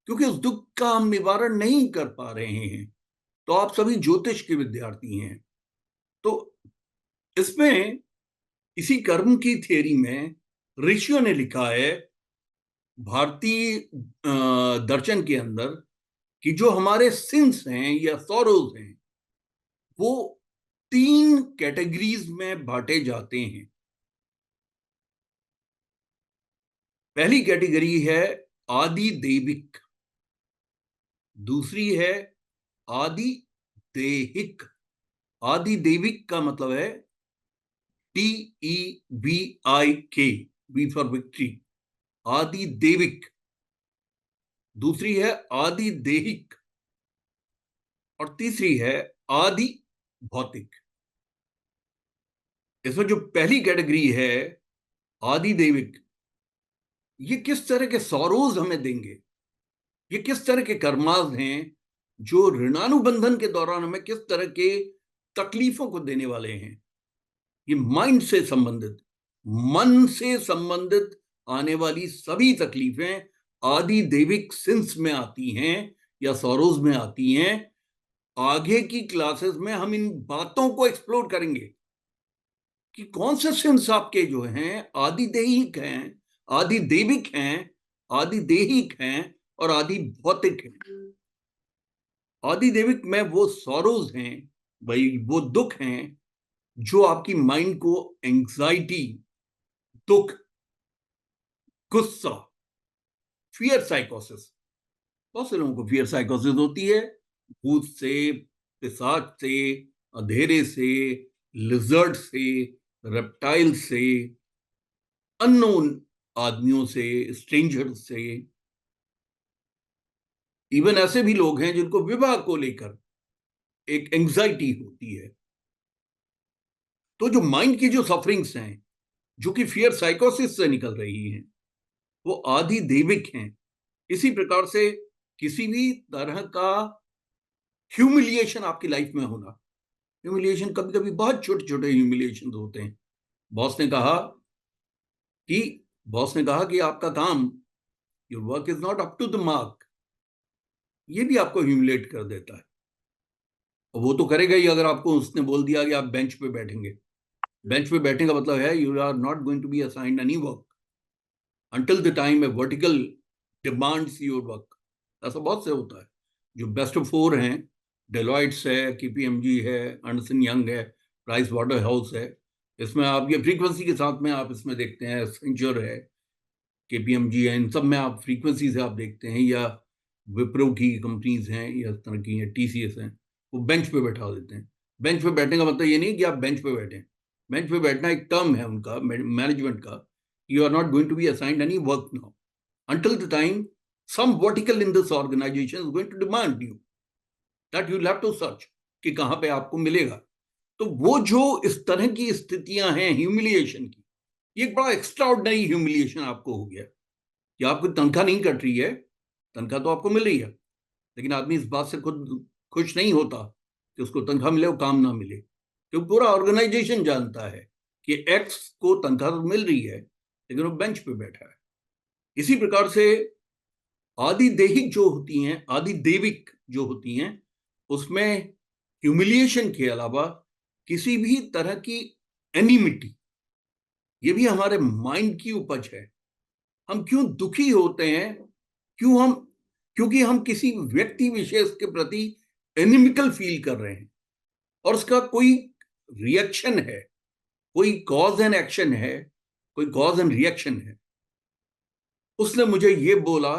क्योंकि उस दुख का हम निवारण नहीं कर पा रहे हैं। तो आप सभी ज्योतिष के विद्यार्थी हैं, तो इसमें इसी कर्म की थियरी में ऋषियों ने लिखा है, भारतीय दर्शन के अंदर, कि जो हमारे सिंस हैं या सॉरोज हैं, वो 3 कैटेगरीज में बांटे जाते हैं। पहली कैटेगरी है आदि देविक, दूसरी है आदि देहिक। आदि देविक का मतलब है TEVIK, वी फॉर विक्ट्री, आदि देविक। दूसरी है आदि देहिक, और तीसरी है आदि भौतिक। इसमें जो पहली कैटेगरी है आदि देविक, ये किस तरह के सौरोज हमें देंगे, ये किस तरह के कर्माज हैं जो ऋणानुबंधन के दौरान हमें किस तरह के तकलीफों को देने वाले हैं। ये माइंड से संबंधित, मन से संबंधित आने वाली सभी तकलीफें आदि देविक सिंस में आती हैं या सौरोज में आती हैं। आगे की क्लासेस में हम इन बातों को एक्सप्लोर करेंगे कि कौन से सिंस आपके जो हैं आदि देहिक हैं, आदि देविक हैं, आदि देहिक हैं और आदि भौतिक हैं। आदि देविक में वो सॉरोज हैं, भाई वो दुख हैं जो आपकी माइंड को एंजाइटी, दुख, गुस्सा, फियर साइकोसिस, बहुत से लोगों को फियर साइकोसिस होती है, भूत से, पिशाच से, अंधेरे से, लिजर्ड से, रेप्टाइल से, अननोन आदमियों से, स्ट्रेंजर से, इवन ऐसे भी लोग हैं जिनको विवाह को लेकर एक एंजाइटी होती है। तो जो माइंड की जो सफरिंग्स हैं, जो कि फियर साइकोसिस से निकल रही हैं, वो आदि दैविक हैं। इसी प्रकार से किसी भी तरह का ह्यूमिलिएशन आपकी लाइफ में होना, ह्यूमिलिएशन कभी कभी बहुत छोटे छोटे ह्यूमिलिएशन होते हैं। बॉस ने कहा कि बॉस ने कहा कि आपका काम, your work is not up to the mark, ये भी आपको ह्यूमिलेट कर देता है। और वो तो करेगा ही अगर आपको उसने बोल दिया कि आप बेंच पे बैठेंगे। बेंच पे बैठने का मतलब है you are not going to be assigned any work until the time a vertical demands your work। ऐसा बहुत से होता है। जो बेस्ट ऑफ फोर हैं, डेलॉइट्स है, केपीएमजी है, अर्नस्ट एंड यंग है, प्राइस वाटर हाउस है, इसमें आप ये फ्रीक्वेंसी के साथ में आप इसमें देखते हैं, सेंचर है, केपीएमजी है, इन सब में आप फ्रीक्वेंसी से आप देखते हैं, या विप्रो की कंपनीज हैं या इस तरह की, हैं टीसीएस हैं, वो बेंच पे बैठा देते हैं। बेंच पे बैठने का मतलब ये नहीं कि आप बेंच पे बैठे। बेंच पे बैठना एक टर्म है उनका, मैनेजमेंट का। You are not going to be assigned any work now until the time some vertical in this organization is going to demand you that you'll have to search कि कहां पे आपको मिलेगा। तो वो जो इस तरह की स्थितियां हैं ह्यूमिलिएशन की, ये एक बड़ा एक्स्ट्राऑर्डिनरी ह्यूमिलिएशन आपको हो गया कि आपको तनख्वाह नहीं कट रही है, तनख्वाह तो आपको मिल रही है, लेकिन आदमी इस बात से खुद खुश नहीं होता कि उसको तनख्वाह मिले और काम ना मिले, क्योंकि पूरा ऑर्गेनाइजेशन जानता है कि एक्स को तनख्वाह तो मिल रही है लेकिन वो बेंच पे बैठा है। इसी प्रकार से आदि दैहिक जो होती हैं, आदि दैविक जो होती हैं, उसमें ह्यूमिलिएशन के अलावा किसी भी तरह की एनिमिटी, ये भी हमारे माइंड की उपज है। हम क्यों दुखी होते हैं, क्योंकि हम किसी व्यक्ति विशेष के प्रति एनिमिकल फील कर रहे हैं और उसका कोई रिएक्शन है, कोई कॉज एंड एक्शन है, कोई कॉज एंड रिएक्शन है। उसने मुझे ये बोला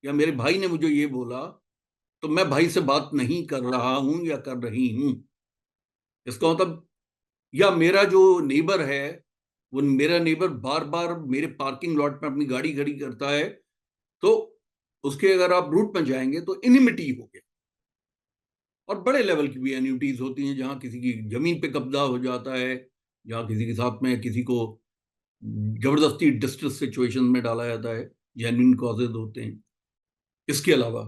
या मेरे भाई ने मुझे ये बोला तो मैं भाई से बात नहीं कर रहा हूं या कर रही हूं, इसका मतलब, या मेरा जो नेबर है, वो मेरा नेबर बार बार मेरे पार्किंग लॉट में अपनी गाड़ी खड़ी करता है, तो उसके अगर आप रूट में जाएंगे तो इनिमिटी हो गया। और बड़े लेवल की भी एन्युटीज होती हैं जहां किसी की जमीन पे कब्जा हो जाता है, जहां किसी के साथ में किसी को जबरदस्ती डिस्ट्रेस सिचुएशन में डाला जाता है, जेन्युइन कॉजेज होते हैं। इसके अलावा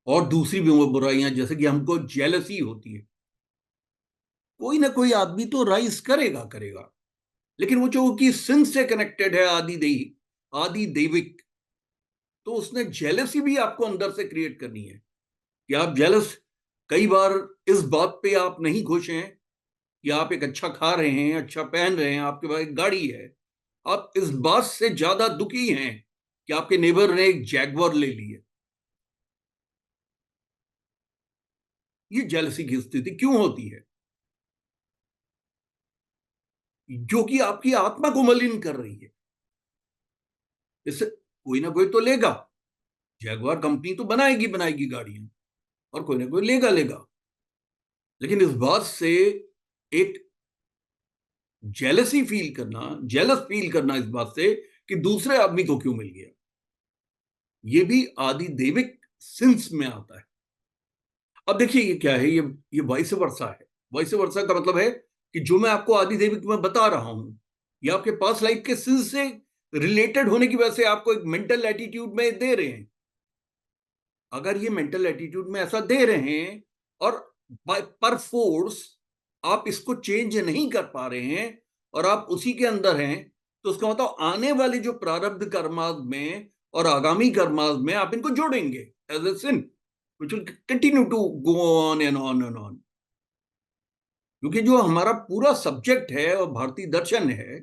और दूसरी भी बुराइयां, जैसे कि हमको जेलसी होती है। कोई ना कोई आदमी तो राइज करेगा करेगा, लेकिन वो जो कि सिन से कनेक्टेड है, आदि दैविक, तो उसने जेलसी भी आपको अंदर से क्रिएट करनी है कि आप जेलस, कई बार इस बात पे आप नहीं खुश हैं कि आप एक अच्छा खा रहे हैं, अच्छा पहन रहे हैं, आपके पास एक गाड़ी है, आप इस बात से ज्यादा दुखी हैं कि आपके नेबर ने एक जैगवार ले ली है। ये जेलसी की स्थिति क्यों होती है? जो कि आपकी आत्मा को मलिन कर रही है। इससे कोई ना कोई तो लेगा, जैगवार कंपनी तो बनाएगी बनाएगी गाड़ियां, और कोई ना कोई लेगा लेगा, लेकिन इस बात से एक जेलसी फील करना, जेलस फील करना इस बात से कि दूसरे आदमी को क्यों मिल गया, ये भी आदि दैविक सिंस में आता है। अब देखिए ये क्या है, ये वाइस वर्सा है। वाइस वर्सा का मतलब है कि जो मैं आपको आदि दैविक में बता रहा हूं, ये आपके पास लाइफ के सिंस से रिलेटेड होने की वजह से आपको एक मेंटल एटीट्यूड में दे रहे हैं। अगर ये मेंटल एटीट्यूड में ऐसा दे रहे हैं और बाय पर फोर्स आप इसको चेंज नहीं कर पा रहे हैं और आप उसी के अंदर हैं, तो उसका मतलब आने वाले जो प्रारब्ध कर्माद में और आगामी कर्माद में आप इनको जोड़ेंगे as a sin which will continue to go on and on and on. क्योंकि जो हमारा पूरा सब्जेक्ट है और भारतीय दर्शन है,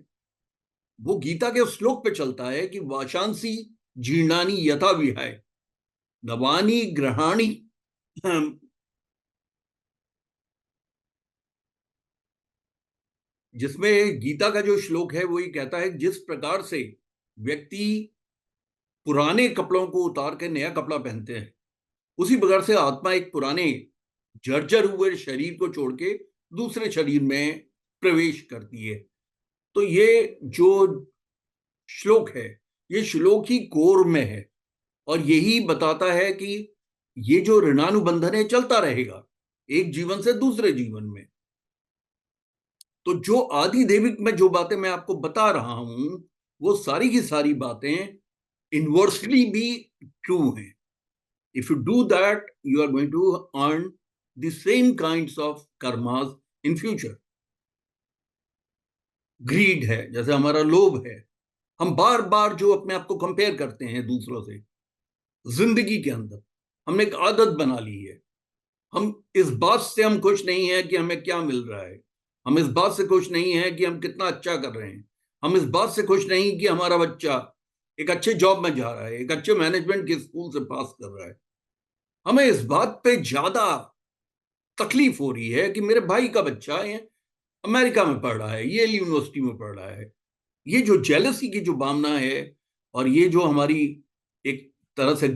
वो गीता के श्लोक पे चलता है कि वाशांसी जीर्णानी यथा विहाय नवानी ग्रहाणी, जिसमें गीता का जो श्लोक है वो ये कहता है जिस प्रकार से व्यक्ति पुराने कपड़ों को उतार के नया कपड़ा पहनते हैं, उसी प्रकार से आत्मा एक पुराने जर्जर हुए शरीर को छोड़ के दूसरे शरीर में प्रवेश करती है। तो ये जो श्लोक है, ये श्लोक ही कोर में है और यही बताता है कि ये जो ऋणानुबंधन है चलता रहेगा एक जीवन से दूसरे जीवन में। तो जो आदि देविक में जो बातें मैं आपको बता रहा हूं वो सारी की सारी बातें इनवर्सली भी ट्रू हैं। If you do that you are going to earn the same kinds of karmas in future. Greed है, जैसे हमारा लोभ है, हम बार बार जो अपने आप को कंपेयर करते हैं दूसरों से जिंदगी के अंदर, हमने एक आदत बना ली है। हम इस बात से हम खुश नहीं है कि हमें क्या मिल रहा है, हम इस बात से खुश नहीं है कि हम कितना अच्छा कर रहे हैं, हम इस बात से खुश नहीं कि हमारा बच्चा एक अच्छे जॉब में जा रहा है, एक अच्छे मैनेजमेंट के स्कूल से पास कर रहा है। हमें इस बात पे ज्यादा तकलीफ हो रही है कि मेरे भाई का बच्चा है अमेरिका में पढ़ रहा है, येल यूनिवर्सिटी में पढ़ रहा है। ये जो जेलसी की जो भावना है और ये जो हमारी एक तरह से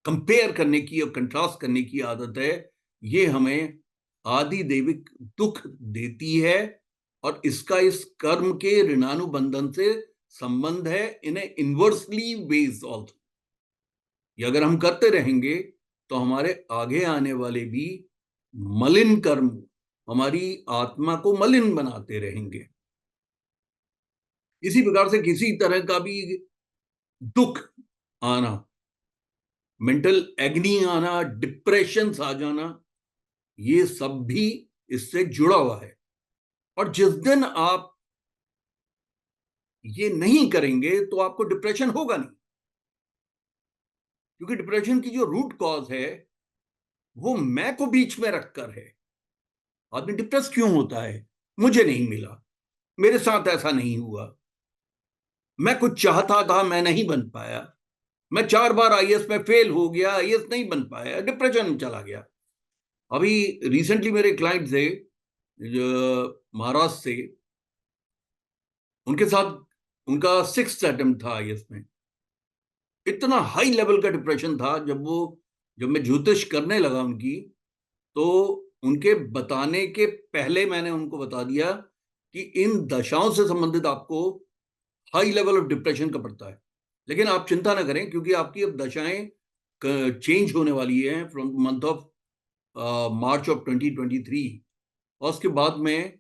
कंपेयर करने की और कंट्रास्ट करने की आदत है, ये हमें आदि देविक दुख देती है और इसका इस कर्म के ऋणानुबंधन से संबंध है इन इनवर्सली वेज ऑल्सो। ये अगर हम करते रहेंगे तो हमारे आगे आने वाले भी मलिन कर्म हमारी आत्मा को मलिन बनाते रहेंगे। इसी प्रकार से किसी तरह का भी दुख आना, मेंटल एग्नी आना, डिप्रेशन आ जाना, ये सब भी इससे जुड़ा हुआ है। और जिस दिन आप ये नहीं करेंगे तो आपको डिप्रेशन होगा नहीं, क्योंकि डिप्रेशन की जो रूट कॉज है वो मैं को बीच में रखकर है। आदमी डिप्रेस क्यों होता है? मुझे नहीं मिला, मेरे साथ ऐसा नहीं हुआ, मैं कुछ चाहता था मैं नहीं बन पाया, मैं 4 बार आईएएस में फेल हो गया, आईएएस नहीं बन पाया, डिप्रेशन में चला गया। अभी रिसेंटली मेरे क्लाइंट थे महाराष्ट्र से, उनके साथ उनका 6th अटेम्प्ट था आईएएस में। इतना हाई लेवल का डिप्रेशन था, जब मैं ज्योतिष करने लगा उनकी, तो उनके बताने के पहले मैंने उनको बता दिया कि इन दशाओं से संबंधित आपको हाई लेवल ऑफ डिप्रेशन का पड़ता है। लेकिन आप चिंता ना करें, क्योंकि आपकी अब दशाएं चेंज होने वाली हैं from month of March of 2023, और उसके बाद में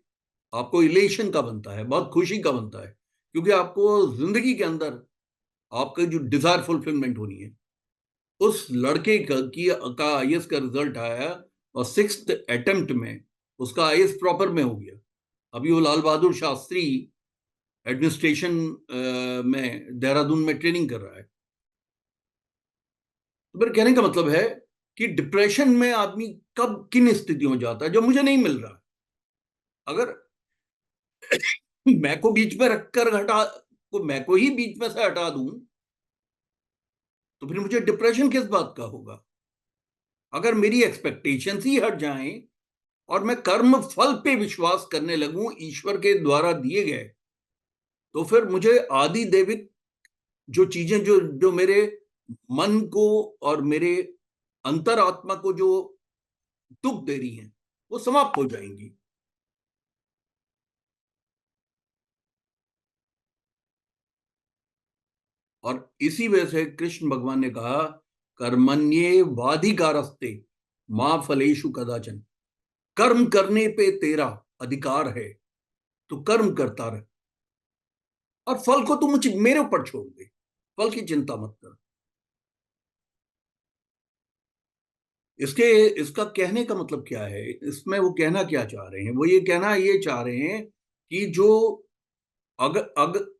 आपको इलेशन का बनता है, बहुत खुशी का बनता है, क्योंकि आपको जिंदगी के अंदर आपका जो डिजायर फुलफिलमेंट होनी है। उस लड़के का आईएएस का रिजल्ट आया और 6th अटेम्प्ट में उसका आईएएस प्रॉपर में हो गया। अभी वो लाल बहादुर शास्त्री एडमिनिस्ट्रेशन में देहरादून में ट्रेनिंग कर रहा है। तो मेरे कहने का मतलब है कि डिप्रेशन में आदमी कब किन स्थितियों में जाता है जब मुझे नहीं मिल रहा। अगर मैं को बीच में रखकर मैं को ही बीच में से हटा दूं तो फिर मुझे डिप्रेशन किस बात का होगा? अगर मेरी एक्सपेक्टेशंस ही हट जाएं और मैं कर्म फल पे विश्वास करने लगूं ईश्वर के द्वारा दिए गए, तो फिर मुझे आदि देविक जो चीजें जो जो मेरे मन को और मेरे अंतरात्मा को जो दुख दे रही हैं वो समाप्त हो जाएंगी। और इसी वजह से कृष्ण भगवान ने कहा कर्मण्ये वाधिकारस्ते मां फलेषु कदाचन। कर्म करने पे तेरा अधिकार है, तो कर्म करता रहे और फल को तू मुझे मेरे ऊपर छोड़ दे, फल की चिंता मत कर। इसका कहने का मतलब क्या है? इसमें वो कहना क्या चाह रहे हैं? वो ये चाह रहे हैं कि जो अगर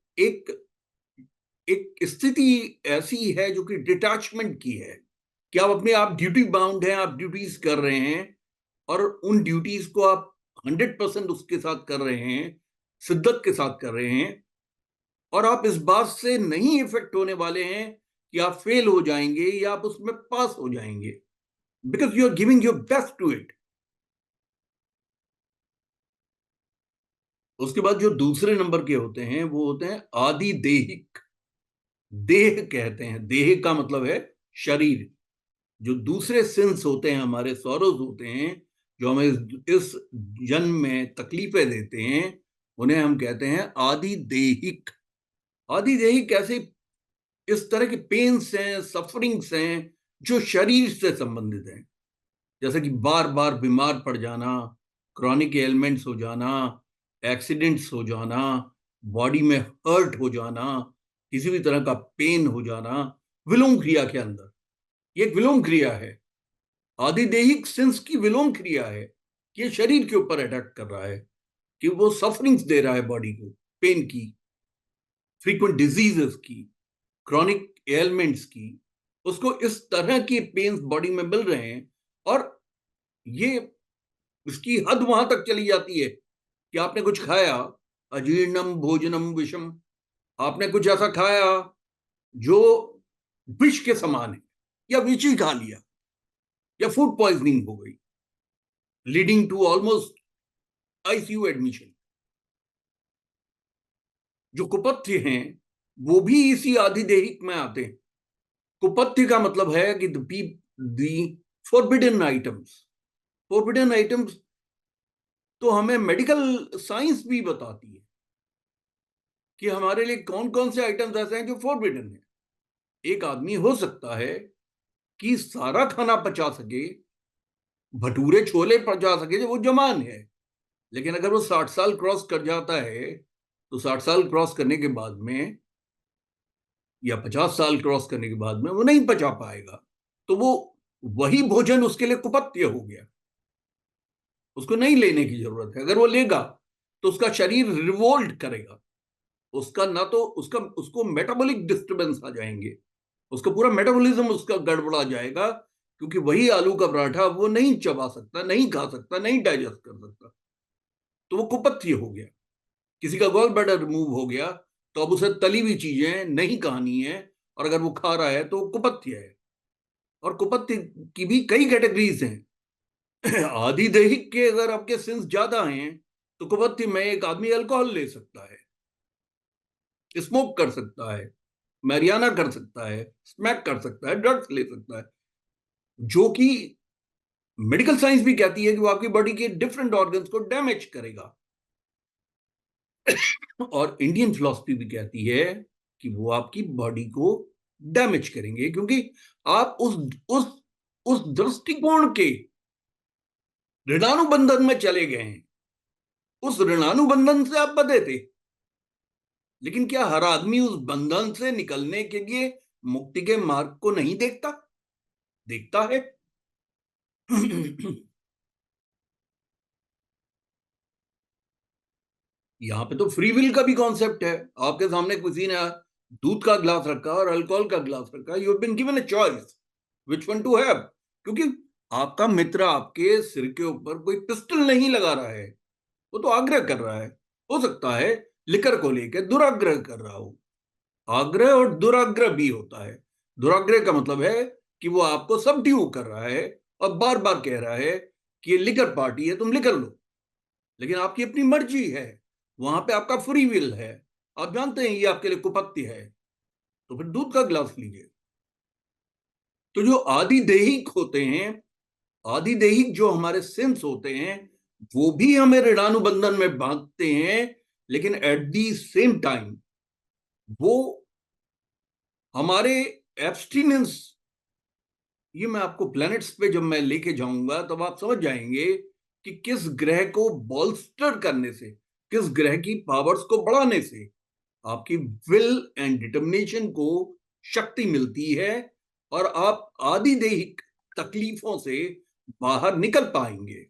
एक स्थिति ऐसी है जो कि डिटैचमेंट की है कि आप अपने आप ड्यूटी बाउंड हैं, आप ड्यूटीज कर रहे हैं और उन ड्यूटीज को आप 100% उसके साथ कर रहे हैं, शिद्दत के साथ कर रहे हैं, और आप इस बात से नहीं इफेक्ट होने वाले हैं कि आप फेल हो जाएंगे या आप उसमें पास हो जाएंगे, because you are giving your best to it. उसके बाद जो दूसरे नंबर के होते हैं वो होते हैं आदि देहिक। देह कहते हैं, देह का मतलब है शरीर। जो दूसरे सिंस होते हैं, हमारे सॉरोज होते हैं, जो हमें इस जन्म में तकलीफें देते हैं, उन्हें हम कहते हैं आदिदेहिक। आदिदेहिक ऐसे इस तरह के पेन्स हैं, सफरिंग्स हैं जो शरीर से संबंधित हैं, जैसे कि बार बार बीमार पड़ जाना, क्रॉनिक एलिमेंट्स हो जाना, एक्सीडेंट्स हो जाना, बॉडी में हर्ट हो जाना, किसी भी तरह का पेन हो जाना विलोम क्रिया के अंदर। ये एक विलोम क्रिया है, आदिदेहिक सेंस की विलोम क्रिया है। ये शरीर के ऊपर अटैक कर रहा है कि वो सफरिंग्स दे रहा है बॉडी को, पेन की, फ्रीक्वेंट डिजीजेस की, क्रॉनिक एलिमेंट्स की। उसको इस तरह की पेन्स बॉडी में मिल रहे हैं, और ये इसकी हद वहां तक चली जाती है कि आपने कुछ खाया, अजीर्णम भोजनम विषम, आपने कुछ ऐसा खाया जो विष के समान है, या विष ही खा लिया, या फूड पॉइजनिंग हो गई, leading to almost ICU admission. जो कुपथ्य हैं वो भी इसी आधिदेहिक में आते हैं। कुपथ्य का मतलब है कि दी फॉरबिडन आइटम्स। फॉरबिडन आइटम्स तो हमें मेडिकल साइंस भी बताती है कि हमारे लिए कौन कौन से आइटम्स ऐसे हैं जो फॉरबिडन है। एक आदमी हो सकता है कि सारा खाना पचा सके, भटूरे छोले पचा सके, जो वो जवान है, लेकिन अगर वो 60 साल क्रॉस कर जाता है तो 60 साल क्रॉस करने के बाद में, या 50 साल क्रॉस करने के बाद में वो नहीं पचा पाएगा, तो वो वही भोजन उसके लिए कुपथ्य हो गया। उसको नहीं लेने की जरूरत है। अगर वो लेगा तो उसका शरीर रिवोल्ट करेगा, उसका ना तो उसका उसको मेटाबॉलिक डिस्टर्बेंस आ जाएंगे, उसका पूरा मेटाबॉलिज्म उसका गड़बड़ा जाएगा, क्योंकि वही आलू का पराठा वो नहीं चबा सकता, नहीं खा सकता, नहीं डाइजेस्ट कर सकता, तो वो कुपथ्य हो गया। किसी का गॉल ब्लैडर रिमूव हो गया तो अब उसे तली हुई चीजें नहीं खानी है, और अगर वो खा रहा है तो कुपथ्य है। और कुपथ्य की भी कई कैटेगरीज हैं। आधिदैहिक के अगर आपके सिंस ज्यादा हैं तो कुपथ्य में एक आदमी अल्कोहल ले सकता है, स्मोक कर सकता है, मैरियाना कर सकता है, स्मैक कर सकता है, ड्रग्स ले सकता है, जो कि मेडिकल साइंस भी कहती है कि वो आपकी बॉडी के डिफरेंट ऑर्गन्स को डैमेज करेगा। और इंडियन फिलॉसफी भी कहती है कि वो आपकी बॉडी को डैमेज करेंगे, क्योंकि आप उस दृष्टिकोण के ऋणानुबंधन में चले गए हैं। उस ऋणानुबंधन से आप बंधे थे, लेकिन क्या हर आदमी उस बंधन से निकलने के लिए मुक्ति के मार्ग को नहीं देखता? देखता है। यहां पे तो फ्री विल का भी कॉन्सेप्ट है। आपके सामने किसी ने दूध का ग्लास रखा और अल्कोहल का ग्लास रखा, you have been given a choice which one to have, क्योंकि आपका मित्र आपके सिर के ऊपर कोई पिस्टल नहीं लगा रहा है, वो तो आग्रह कर रहा है। हो सकता है लिकर को लेकर दुराग्रह कर रहा हो। आग्रह और दुराग्रह भी होता है। दुराग्रह का मतलब है कि वो आपको सबड्यू कर रहा है और बार बार कह रहा है कि ये लिकर पार्टी है, तुम लिकर लो, लेकिन आपकी अपनी मर्जी है, वहां पे आपका फ्री विल है, आप जानते हैं ये आपके लिए कुपथ्य है, तो फिर दूध का गिलास लीजिए। तो जो आदिदेहिक होते हैं, आदिदेहिक जो हमारे सेंस होते हैं, वो भी हमें ऋणानुबंधन में बांधते हैं, लेकिन एट दी सेम टाइम वो हमारे एब्स्टिनेंस, ये मैं आपको प्लैनेट्स पे जब मैं लेके जाऊंगा तब आप समझ जाएंगे कि किस ग्रह को बॉल्स्टर करने से, किस ग्रह की पावर्स को बढ़ाने से आपकी विल एंड डिटर्मिनेशन को शक्ति मिलती है, और आप आदिदेहिक तकलीफों से बाहर निकल पाएंगे।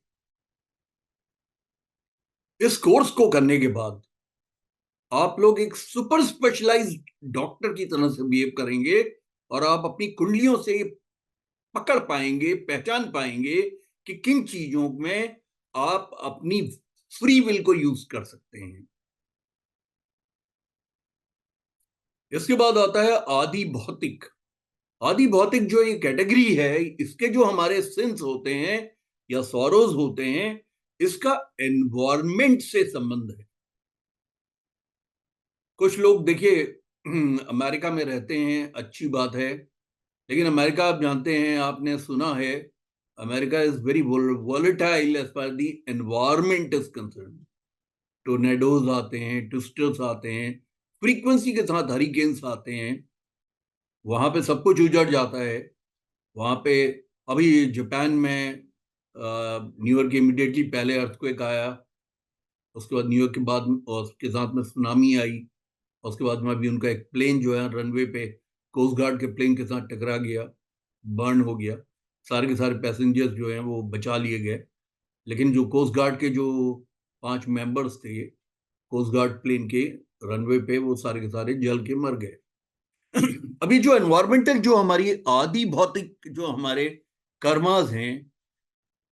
इस कोर्स को करने के बाद आप लोग एक सुपर स्पेशलाइज्ड डॉक्टर की तरह से बिहेव करेंगे, और आप अपनी कुंडलियों से पकड़ पाएंगे, पहचान पाएंगे कि किन चीजों में आप अपनी फ्री विल को यूज कर सकते हैं। इसके बाद आता है आदि भौतिक। आदि भौतिक जो ये कैटेगरी है, इसके जो हमारे सिंस होते हैं या सॉरोज होते हैं, इसका एनवायरमेंट से संबंध है। कुछ लोग देखिए अमेरिका में रहते हैं, अच्छी बात है, लेकिन अमेरिका आप जानते हैं, आपने सुना है, America is very volatile as far the environment is concern. Tornadoes आते हैं, ट्विस्टर्स आते हैं, फ्रीक्वेंसी के साथ हरिकेन्स आते हैं, वहां पे सब कुछ उजड़ जाता है। वहां पे अभी जापान में न्यूयॉर्क के इमिडिएटली पहले अर्थक्वेक आया, उसके बाद न्यूयॉर्क के बाद और उसके साथ में सुनामी आई, और उसके बाद में अभी उनका एक प्लेन जो है रनवे पे कोस्ट गार्ड के प्लेन के साथ टकरा गया, बर्न हो गया। सारे के सारे पैसेंजर्स जो हैं वो बचा लिए गए, लेकिन जो कोस्ट गार्ड के जो 5 मेंबर्स थे कोस्ट गार्ड प्लेन के रनवे पे, वो सारे के सारे जल के मर गए। अभी जो एनवायरमेंटल, जो हमारी आदि भौतिक जो हमारे कर्मास हैं,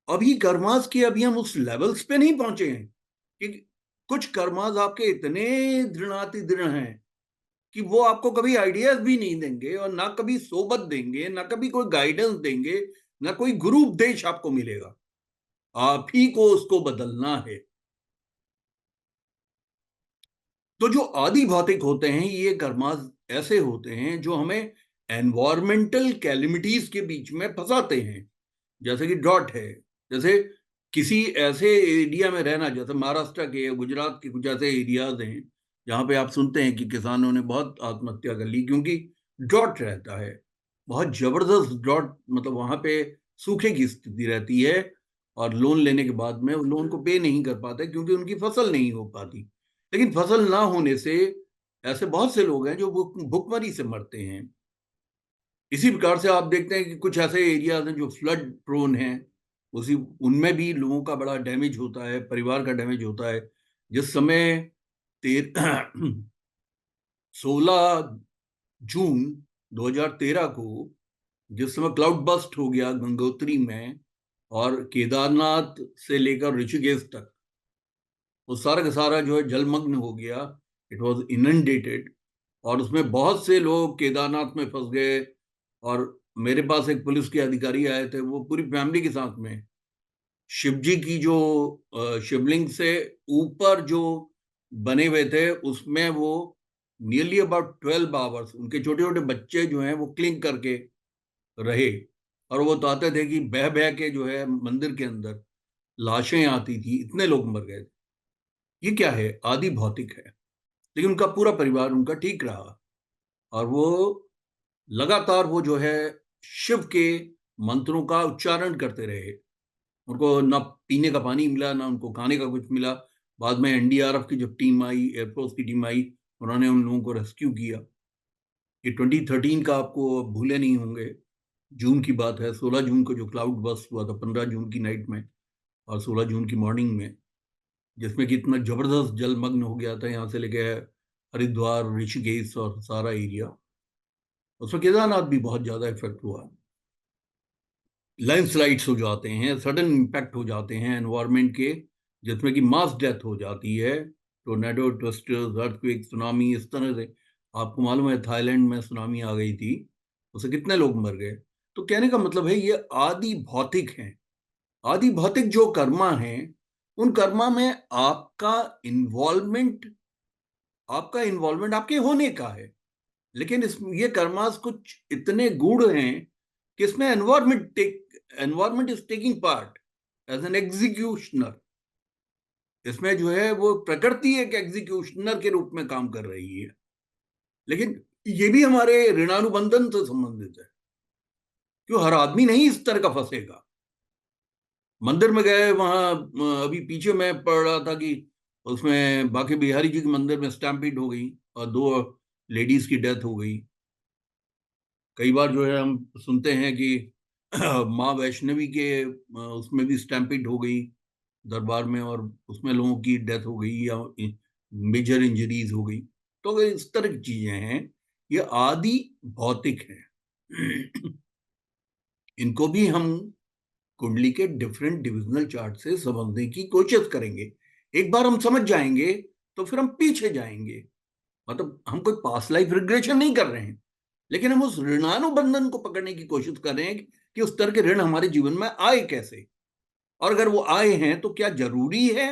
अभी कर्मास के अभी हम उस लेवल्स पे नहीं पहुंचे हैं कि कुछ कर्मास आपके इतने दृढ़ाति दृढ़ हैं कि वो आपको कभी आइडियाज भी नहीं देंगे, और ना कभी सोबत देंगे, ना कभी कोई गाइडेंस देंगे, ना कोई गुरु उपदेश आपको मिलेगा। आप ही को उसको बदलना है। तो जो आदि भौतिक होते हैं, ये कर्मास ऐसे होते हैं जो हमें एनवायरमेंटल कैलिमिटीज के बीच में फंसाते हैं। जैसे कि ड्रॉट है, जैसे किसी ऐसे एरिया में रहना, जैसे महाराष्ट्र के, गुजरात के कुछ ऐसे एरियाज हैं जहाँ पे आप सुनते हैं कि किसानों ने बहुत आत्महत्या कर ली क्योंकि ड्रॉट रहता है, बहुत जबरदस्त ड्रॉट, मतलब वहां पे सूखे की स्थिति रहती है, और लोन लेने के बाद में लोन को पे नहीं कर पाते क्योंकि उनकी फसल नहीं हो पाती। लेकिन फसल ना होने से ऐसे बहुत से लोग हैं जो भुखमरी से मरते हैं। इसी प्रकार से आप देखते हैं कि कुछ ऐसे एरियाज हैं जो फ्लड प्रोन हैं, उसी उनमें भी लोगों का बड़ा डैमेज होता है, परिवार का डैमेज होता है। जिस समय 16 जून 2013 को जिस समय क्लाउड बस्ट हो गया गंगोत्री में, और केदारनाथ से लेकर ऋषिकेश तक वो सारा का सारा जो है जलमग्न हो गया, इट वॉज इनंडेटेड, और उसमें बहुत से लोग केदारनाथ में फंस गए। और मेरे पास एक पुलिस के अधिकारी आए थे, वो पूरी फैमिली के साथ में शिव जी की जो शिवलिंग से ऊपर जो बने हुए थे उसमें वो नियरली अबाउट 12 आवर्स उनके छोटे छोटे बच्चे जो हैं वो क्लिंग करके रहे। और वो बताते थे कि बह बह के जो है मंदिर के अंदर लाशें आती थी, इतने लोग मर गए थे। ये क्या है? आदि भौतिक है। लेकिन उनका पूरा परिवार उनका ठीक रहा, और वो लगातार वो जो है शिव के मंत्रों का उच्चारण करते रहे। उनको ना पीने का पानी मिला, ना उनको खाने का कुछ मिला। बाद में एनडीआरएफ की जब टीम आई, एयरफोर्स की टीम आई, उन्होंने उन लोगों को रेस्क्यू किया। ये 2013 का आपको भूले नहीं होंगे, जून की बात है। 16 जून को जो क्लाउड बस्ट हुआ था, 15 जून की नाइट में और 16 जून की मॉर्निंग में, जिसमें कि इतना जबरदस्त जलमग्न हो गया था यहाँ से लेके हरिद्वार, ऋषिकेश और सारा एरिया। उसमें केदारनाथ भी बहुत ज्यादा इफेक्ट हुआ। लैंडस्लाइड्स हो जाते हैं, सडन इम्पैक्ट हो जाते हैं एनवायरमेंट के, जिसमें कि मास डेथ हो जाती है। टोर्नेडो, ट्विस्टर्स, अर्थक्वेक, सुनामी, इस तरह से। आपको मालूम है थाईलैंड में सुनामी आ गई थी, उससे कितने लोग मर गए। तो कहने का मतलब है ये आदि भौतिक हैं। आदि भौतिक जो कर्मा हैं, उन कर्मा में आपका इन्वॉल्वमेंट आपके होने का है। लेकिन ये कर्मास कुछ इतने गूढ़ हैं कि इसमें environment is taking part as an executioner. इसमें जो है वो प्रकृति एक एग्जीक्यूशनर के रूप में काम कर रही है। लेकिन ये भी हमारे ऋणानुबंधन से संबंधित है, क्यों हर आदमी नहीं इस तरह का फंसेगा। मंदिर में गए, वहां अभी पीछे मैं पढ़ रहा था कि उसमें बांके बिहारी जी के मंदिर में स्टैम्पीड हो गई और 2 लेडीज की डेथ हो गई। कई बार जो है हम सुनते हैं कि माँ वैष्णवी के उसमें भी स्टैम्पीड हो गई दरबार में, और उसमें लोगों की डेथ हो गई या मेजर इंजरीज हो गई। तो अगर इस तरह की चीजें हैं, ये आदि भौतिक है। इनको भी हम कुंडली के डिफरेंट डिविजनल चार्ट से समझने की कोशिश करेंगे। एक बार हम समझ जाएंगे तो फिर हम पीछे जाएंगे। मतलब हम कोई पास्ट लाइफ रिग्रेशन नहीं कर रहे हैं, लेकिन हम उस ऋणानुबंधन को पकड़ने की कोशिश कर रहे हैं कि उस तरह के ऋण हमारे जीवन में आए कैसे, और अगर वो आए हैं तो क्या जरूरी है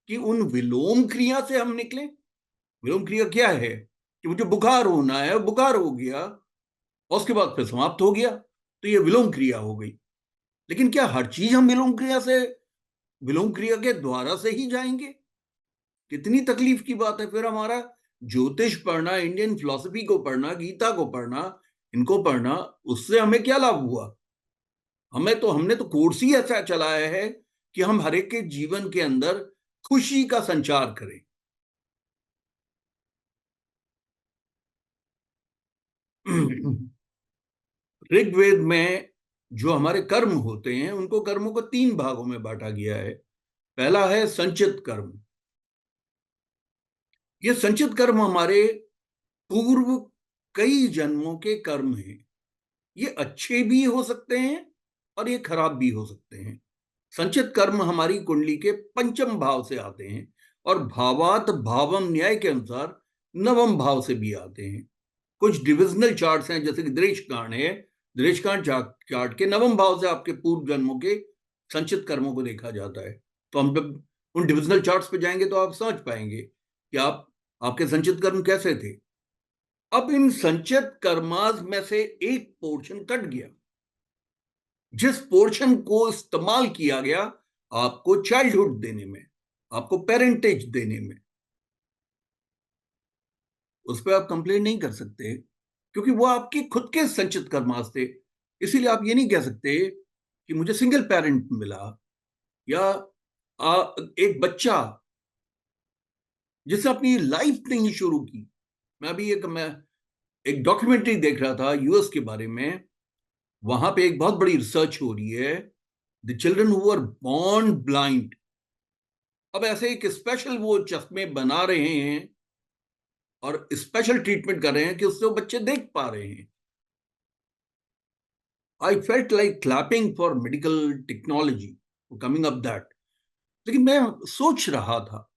कि उन विलोम क्रिया से हम निकलें। विलोम क्रिया क्या है? कि मुझे बुखार होना है, बुखार हो गया और उसके बाद फिर समाप्त हो गया, तो ये विलोम क्रिया हो गई। लेकिन क्या हर चीज हम विलोम क्रिया के द्वारा से ही जाएंगे? कितनी तकलीफ की बात है। फिर हमारा ज्योतिष पढ़ना, इंडियन फिलॉसफी को पढ़ना, गीता को पढ़ना, इनको पढ़ना, उससे हमें क्या लाभ हुआ? हमने तो कोर्स ही ऐसा चलाया है कि हम हर एक के जीवन के अंदर खुशी का संचार करें। ऋग्वेद में जो हमारे कर्म होते हैं, उनको कर्मों को 3 भागों में बांटा गया है। पहला है संचित कर्म। ये संचित कर्म हमारे पूर्व कई जन्मों के कर्म हैं। ये अच्छे भी हो सकते हैं और ये खराब भी हो सकते हैं। संचित कर्म हमारी कुंडली के पंचम भाव से आते हैं और भावात भावम न्याय के अनुसार नवम भाव से भी आते हैं। कुछ डिविजनल चार्ट्स हैं, जैसे कि दृष्टकांड है। दृष्टकांड चार्ट के नवम भाव से आपके पूर्व जन्मों के संचित कर्मों को देखा जाता है। तो हम जब उन डिविजनल चार्ट्स पे जाएंगे तो आप समझ पाएंगे कि आपके संचित कर्म कैसे थे। अब इन संचित कर्मास में से एक पोर्शन कट गया। जिस पोर्शन को इस्तेमाल किया गया आपको चाइल्डहुड देने में, आपको पेरेंटेज देने में, उस पर आप कंप्लेन नहीं कर सकते, क्योंकि वो आपके खुद के संचित कर्मास थे। इसीलिए आप ये नहीं कह सकते कि मुझे सिंगल पेरेंट मिला, या एक बच्चा जिसने अपनी लाइफ नहीं शुरू की। मैं एक डॉक्यूमेंट्री देख रहा था यूएस के बारे में। वहां पे एक बहुत बड़ी रिसर्च हो रही है, the children who are born blind. अब ऐसे एक स्पेशल वो चश्मे बना रहे हैं और स्पेशल ट्रीटमेंट कर रहे हैं कि उससे वो बच्चे देख पा रहे हैं। I felt like clapping for medical technology coming up that. लेकिन मैं सोच रहा था,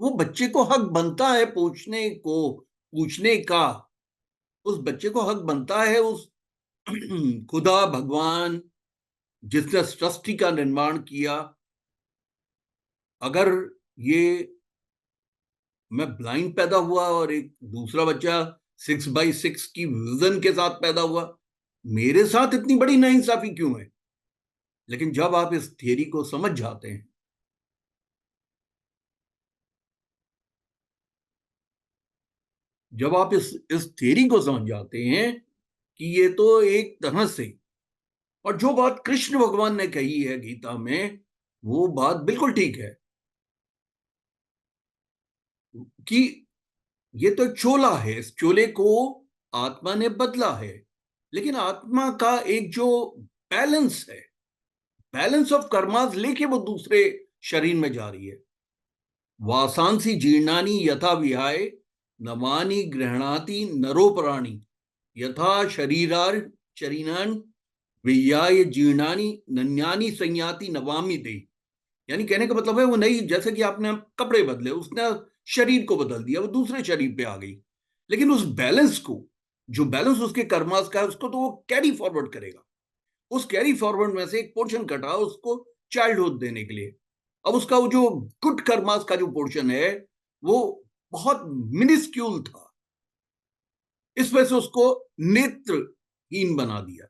वो बच्चे को हक बनता है पूछने का। उस बच्चे को हक बनता है उस खुदा भगवान जिसने सृष्टि का निर्माण किया। अगर ये मैं ब्लाइंड पैदा हुआ और एक दूसरा बच्चा 6x6 की विजन के साथ पैदा हुआ, मेरे साथ इतनी बड़ी नाइंसाफी क्यों है? लेकिन जब आप इस थियरी को समझ जाते हैं, जब आप इस थियरी को समझ जाते हैं कि ये तो एक तरह से, और जो बात कृष्ण भगवान ने कही है गीता में, वो बात बिल्कुल ठीक है कि ये तो एक चोला है, इस चोले को आत्मा ने बदला है। लेकिन आत्मा का एक जो बैलेंस है, बैलेंस ऑफ कर्मास लेके वो दूसरे शरीर में जा रही है। वासांसी जीर्णानी यथा विहाय नवानी गृहणाति नरोपराणी यथा शरीरार शरीरान विहाय जीर्णानी नन्यानी संयाति नवामी दे। यानी कहने का मतलब है, वो नई, जैसे कि आपने कपड़े बदले, उसने शरीर को बदल दिया, वो दूसरे शरीर पे आ गई। लेकिन उस बैलेंस को, जो बैलेंस उसके कर्मास का है, उसको तो वो कैरी फॉरवर्ड करेगा। उस कैरी फॉरवर्ड में से एक पोर्शन कटा उसको चाइल्डहुड देने के लिए। अब उसका वो जो गुड कर्मास का जो पोर्शन है, वो बहुत मिनिस्क्यूल था। इस वजह से उसको नेत्रहीन बना दिया।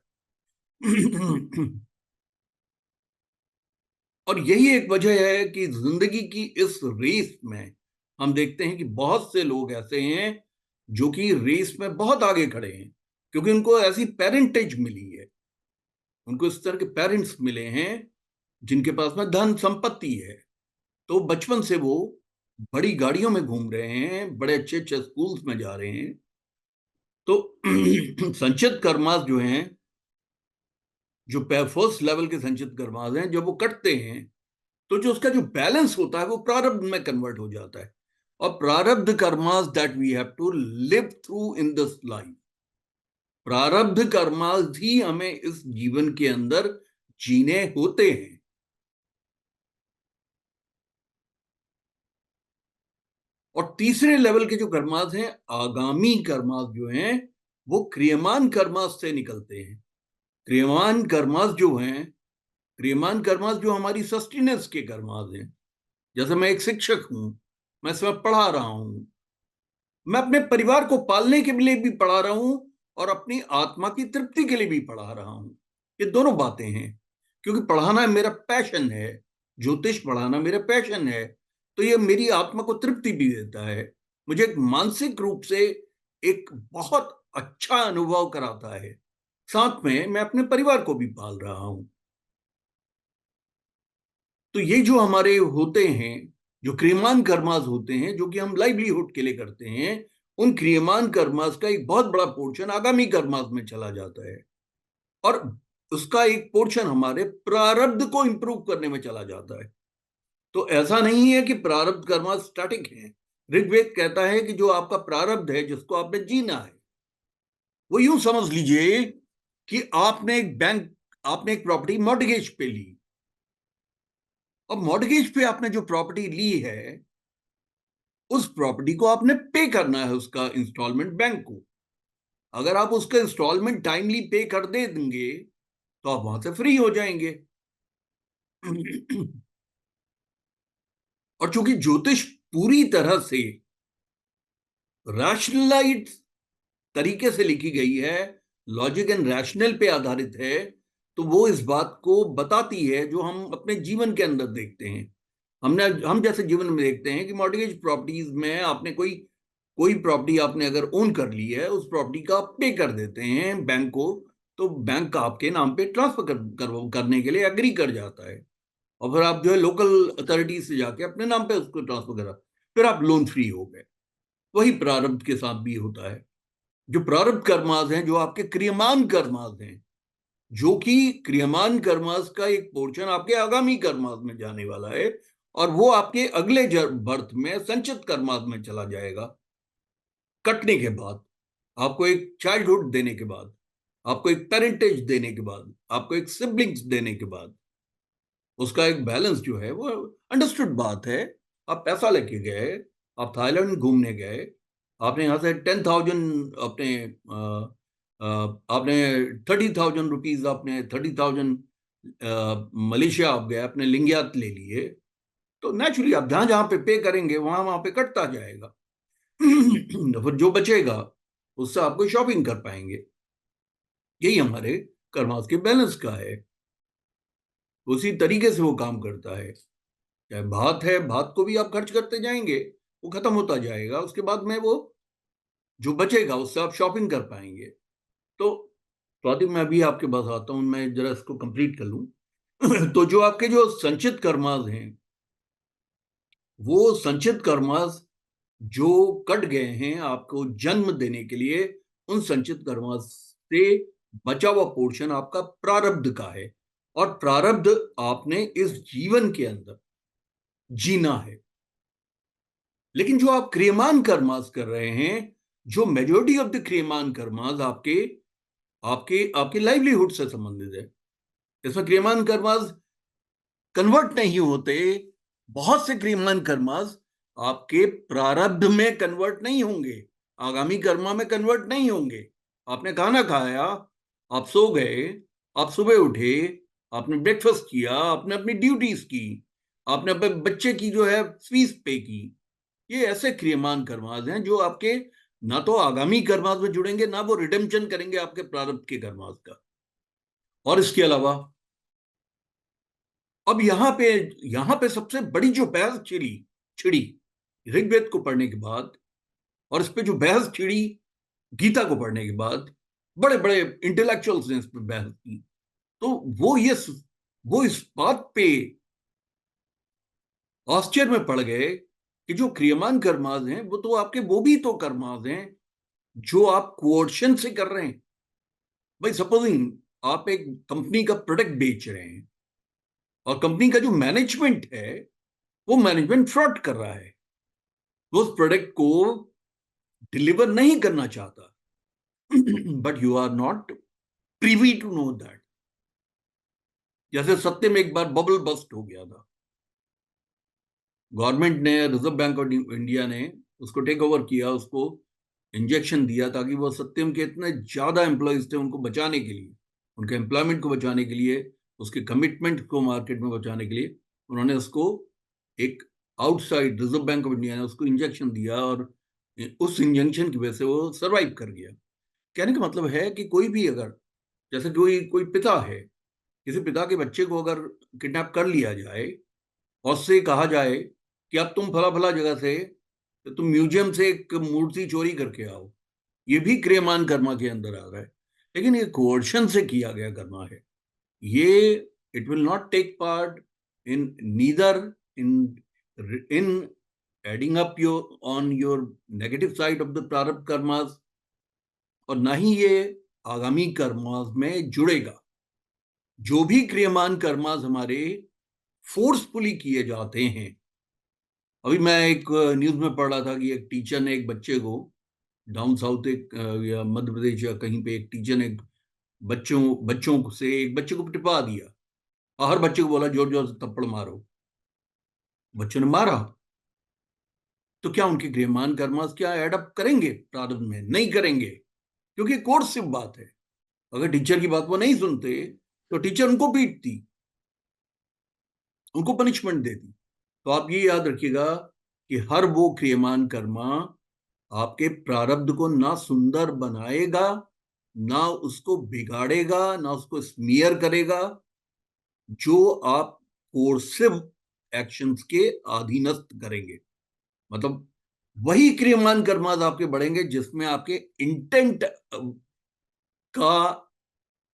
और यही एक वजह है कि जिंदगी की इस रेस में हम देखते हैं कि बहुत से लोग ऐसे हैं जो कि रेस में बहुत आगे खड़े हैं, क्योंकि उनको ऐसी पेरेंटेज मिली है, उनको इस तरह के पेरेंट्स मिले हैं जिनके पास में धन संपत्ति है। तो बचपन से वो बड़ी गाड़ियों में घूम रहे हैं, बड़े अच्छे अच्छे स्कूल्स में जा रहे हैं। तो संचित कर्मास जो हैं, जो फर्स्ट लेवल के संचित कर्मास हैं, जब वो कटते हैं तो जो उसका जो बैलेंस होता है वो प्रारब्ध में कन्वर्ट हो जाता है। और prarabdha karmas that we have to live through in this life, prarabdha karmas ही हमें इस जीवन के अंदर जीने होते हैं। और तीसरे लेवल के जो कर्मास हैं, आगामी कर्मास जो हैं, वो क्रियमान कर्मास से निकलते हैं। क्रियमान कर्मास जो हैं, क्रियमान कर्मास जो हमारी सस्टेनेंस के कर्मास हैं। जैसे मैं एक शिक्षक हूं, मैं इसमें पढ़ा रहा हूं, मैं अपने परिवार को पालने के लिए भी पढ़ा रहा हूं और अपनी आत्मा की तृप्ति के लिए भी पढ़ा रहा हूं। ये दोनों बातें हैं, क्योंकि पढ़ाना मेरा पैशन है, ज्योतिष पढ़ाना मेरा पैशन है। तो ये मेरी आत्मा को तृप्ति भी देता है, मुझे एक मानसिक रूप से एक बहुत अच्छा अनुभव कराता है। साथ में मैं अपने परिवार को भी पाल रहा हूं। तो ये जो हमारे होते हैं, जो क्रियमान कर्मास होते हैं, जो कि हम लाइवलीहुड के लिए करते हैं, उन क्रियमान कर्मास का एक बहुत बड़ा पोर्शन आगामी कर्मास में चला जाता है, और उसका एक पोर्शन हमारे प्रारब्ध को इंप्रूव करने में चला जाता है। तो ऐसा नहीं है कि प्रारब्ध कर्मा स्टैटिक है। ऋग्वेद कहता है कि जो आपका प्रारब्ध है, जिसको आपने जीना है, वो यूं समझ लीजिए कि आपने एक प्रॉपर्टी मॉर्टगेज पे ली। अब मॉर्टगेज पे आपने जो प्रॉपर्टी ली है, उस प्रॉपर्टी को आपने पे करना है, उसका इंस्टॉलमेंट बैंक को। अगर आप उसका इंस्टॉलमेंट टाइमली पे कर दे देंगे तो आप वहां से फ्री हो जाएंगे। और चूंकि ज्योतिष पूरी तरह से रैशनलाइज तरीके से लिखी गई है, लॉजिक एंड रैशनल पे आधारित है, तो वो इस बात को बताती है जो हम अपने जीवन के अंदर देखते हैं। हम जैसे जीवन में देखते हैं कि मॉर्टगेज प्रॉपर्टीज में आपने कोई कोई प्रॉपर्टी आपने अगर ओन कर ली है, उस प्रॉपर्टी का आप पे कर देते हैं बैंक को, तो बैंक का आपके नाम पे ट्रांसफर करने के लिए एग्री कर जाता है, और फिर आप जो है लोकल अथॉरिटीज से जाके अपने नाम पे उसको ट्रांसफर करा, फिर आप लोन फ्री हो गए। वही प्रारब्ध के साथ भी होता है। जो प्रारब्ध कर्मास हैं, जो आपके क्रियमान कर्मास हैं, जो कि क्रियमान कर्मास का एक पोर्शन आपके आगामी कर्मास में जाने वाला है, और वो आपके अगले बर्थ में संचित कर्मास में चला जाएगा। कटने के बाद, आपको एक चाइल्डहुड देने के बाद, आपको एक पेरेंटेज देने के बाद, आपको एक सिबलिंग्स देने के बाद, उसका एक बैलेंस जो है वो अंडरस्टूड बात है। आप पैसा लेके गए, आप थाईलैंड घूमने गए, आपने यहाँ से 10,000 आपने 30,000 रुपीज, आपने 30,000 मलेशिया आप गए, अपने लिंगियात ले लिए, तो नेचुरली आप जहां जहां पे करेंगे वहां वहां पे कटता जाएगा। फिर जो बचेगा उससे आपको शॉपिंग कर पाएंगे। यही हमारे कर्मास के बैलेंस का है। उसी तरीके से वो काम करता है। चाहे भात है, भात को भी आप खर्च करते जाएंगे, वो खत्म होता जाएगा, उसके बाद में वो जो बचेगा उससे आप शॉपिंग कर पाएंगे। तो स्वाति, मैं अभी आपके पास आता हूँ, मैं जरा इसको कंप्लीट कर लूँ। तो जो आपके जो संचित कर्मास हैं, वो संचित कर्मास जो कट गए हैं आपको जन्म देने के लिए, उन संचित कर्मास से बचा हुआ पोर्शन आपका प्रारब्ध का है, और प्रारब्ध आपने इस जीवन के अंदर जीना है। लेकिन जो आप क्रियमान कर्मास कर रहे हैं, जो मेजोरिटी ऑफ द क्रियमान कर्मास आपके आपके आपके लाइवलीहुड से संबंधित है, इसमें क्रियमान कर्मास कन्वर्ट नहीं होते। बहुत से क्रियमान कर्मास आपके प्रारब्ध में कन्वर्ट नहीं होंगे, आगामी कर्मा में कन्वर्ट नहीं होंगे। आपने खाना खाया, आप सो गए, आप सुबह उठे, आपने ब्रेकफास्ट किया, आपने अपनी ड्यूटीज की, आपने अपने बच्चे की जो है फीस पे की। ये ऐसे क्रियमान कर्मास हैं जो आपके ना तो आगामी कर्मास में जुड़ेंगे, ना वो रिडेम्पशन करेंगे आपके प्रारब्ध के कर्मास का। और इसके अलावा अब यहां पे सबसे बड़ी जो बहस छिड़ी छिड़ी ऋग्वेद को पढ़ने के बाद, और इस पे जो बहस छिड़ी गीता को पढ़ने के बाद, बड़े बड़े इंटेलेक्चुअल्स ने इस पे बहस की, तो वो इस बात पे आश्चर्य में पड़ गए कि जो क्रियमान कर्मास हैं, वो तो आपके वो भी तो कर्मास हैं जो आप कोर्शन से कर रहे हैं। भाई सपोजिंग आप एक कंपनी का प्रोडक्ट बेच रहे हैं, और कंपनी का जो मैनेजमेंट है, वो मैनेजमेंट फ्रॉड कर रहा है, वो उस प्रोडक्ट को डिलीवर नहीं करना चाहता, but you are not privy to know that. जैसे सत्य में एक बार बबल बस्ट हो गया था, गवर्नमेंट ने, रिजर्व बैंक ऑफ इंडिया ने उसको टेक ओवर किया, उसको इंजेक्शन दिया, ताकि वो सत्यम के इतने ज्यादा एम्प्लॉयज थे, उनको बचाने के लिए, उनके एम्प्लॉयमेंट को बचाने के लिए, उसके कमिटमेंट को मार्केट में बचाने के लिए, उन्होंने उसको एक outside reserve bank of India ने उसको इंजेक्शन दिया, और उस इंजेक्शन की वजह से वो सरवाइव कर गया। कहने का मतलब है कि कोई भी अगर, जैसे कोई कोई पिता है, किसी पिता के बच्चे को अगर किडनैप कर लिया जाए और उससे कहा जाए कि अब तुम फला फला जगह से, तो तुम म्यूजियम से एक मूर्ति चोरी करके आओ, ये भी क्रियमान कर्मा के अंदर आ रहा है। लेकिन ये कोर्शन से किया गया कर्मा है। ये it will not take part in neither in adding up your own your negative side of the prarabdha karmas, और ना ही ये आगामी कर्मास में जुड़ेगा। जो भी क्रियमान कर्मास हमारे फोर्सफुली किए जाते हैं, अभी मैं एक न्यूज में पढ़ रहा था कि एक टीचर ने एक बच्चे को डाउन साउथ एक या मध्य प्रदेश या कहीं पे एक टीचर ने बच्चों बच्चों से एक बच्चे को टिपा दिया और हर बच्चे को बोला जोर जोर से थप्पड़ मारो। बच्चों ने मारा। तो क्या उनके गृहमान कर्मास क्या एडअप करेंगे प्रारब्ध में? नहीं करेंगे, क्योंकि कोर्सिव बात है। अगर टीचर की बात वो नहीं सुनते तो टीचर उनको पीटती, उनको पनिशमेंट देती। तो आप ये याद रखिएगा कि हर वो क्रियमान कर्मा आपके प्रारब्ध को ना सुंदर बनाएगा, ना उसको बिगाड़ेगा, ना उसको स्मीयर करेगा, जो आप कोर्सिव एक्शंस के अधीनस्थ करेंगे। मतलब वही क्रियमान कर्मास आपके बढ़ेंगे जिसमें आपके इंटेंट का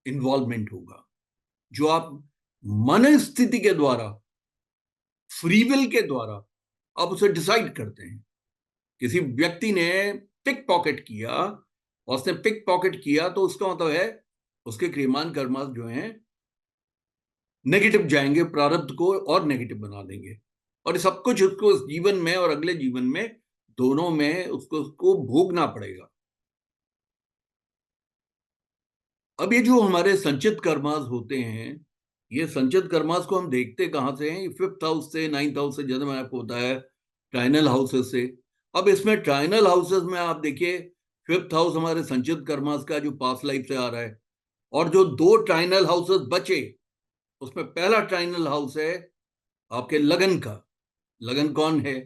इन्वॉल्वमेंट होगा, जो आप मन स्थिति के द्वारा, फ्री विल के द्वारा आप उसे डिसाइड करते हैं। किसी व्यक्ति ने पिक पॉकेट किया, और उसने पिक पॉकेट किया तो उसका मतलब है उसके क्रियमान कर्मास जो हैं नेगेटिव जाएंगे, प्रारब्ध को और नेगेटिव बना देंगे, और सब कुछ उसको इस जीवन में और अगले जीवन में दोनों में उसको भोगना पड़ेगा। अब ये जो हमारे संचित कर्मास होते हैं, ये संचित कर्मास को हम देखते कहां से हैं? 5th हाउस से, 9th हाउस से, जैसे मैंने आपको बताया ट्राइनल हाउसेस से। अब इसमें ट्राइनल हाउसेस में आप देखिए 5th हाउस हमारे संचित कर्मास का जो पास्ट लाइफ से आ रहा है, और जो 2 ट्राइनल हाउसेस बचे उसमें पहला ट्राइनल हाउस है आपके लगन का। लगन कौन है?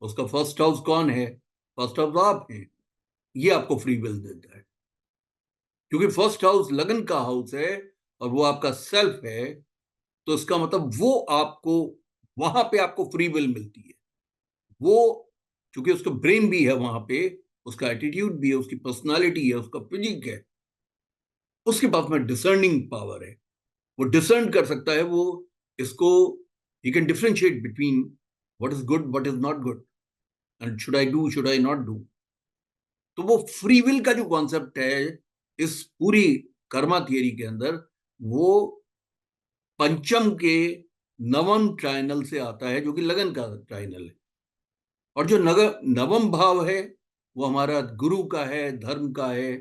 उसका फर्स्ट हाउस कौन है? फर्स्ट हाउस आप हैं। ये आपको फ्री विल देता है, क्योंकि फर्स्ट हाउस लगन का हाउस है और वो आपका सेल्फ है। तो इसका मतलब वो आपको, वहां पे आपको फ्री विल मिलती है। वो क्योंकि उसका ब्रेन भी है वहां पे, उसका एटीट्यूड भी है, उसकी पर्सनालिटी है, उसका फिजिक है, उसके पास में डिसर्निंग पावर है। वो डिसर्न कर सकता है, वो इसको he can differentiate between what is good, what is not good, and should I do, should I not do. तो वो फ्री विल का जो कॉन्सेप्ट है इस पूरी कर्मा थियरी के अंदर, वो पंचम के नवम ट्राइनल से आता है, जो कि लगन का ट्राइनल है। और जो नवम भाव है वो हमारा गुरु का है, धर्म का है,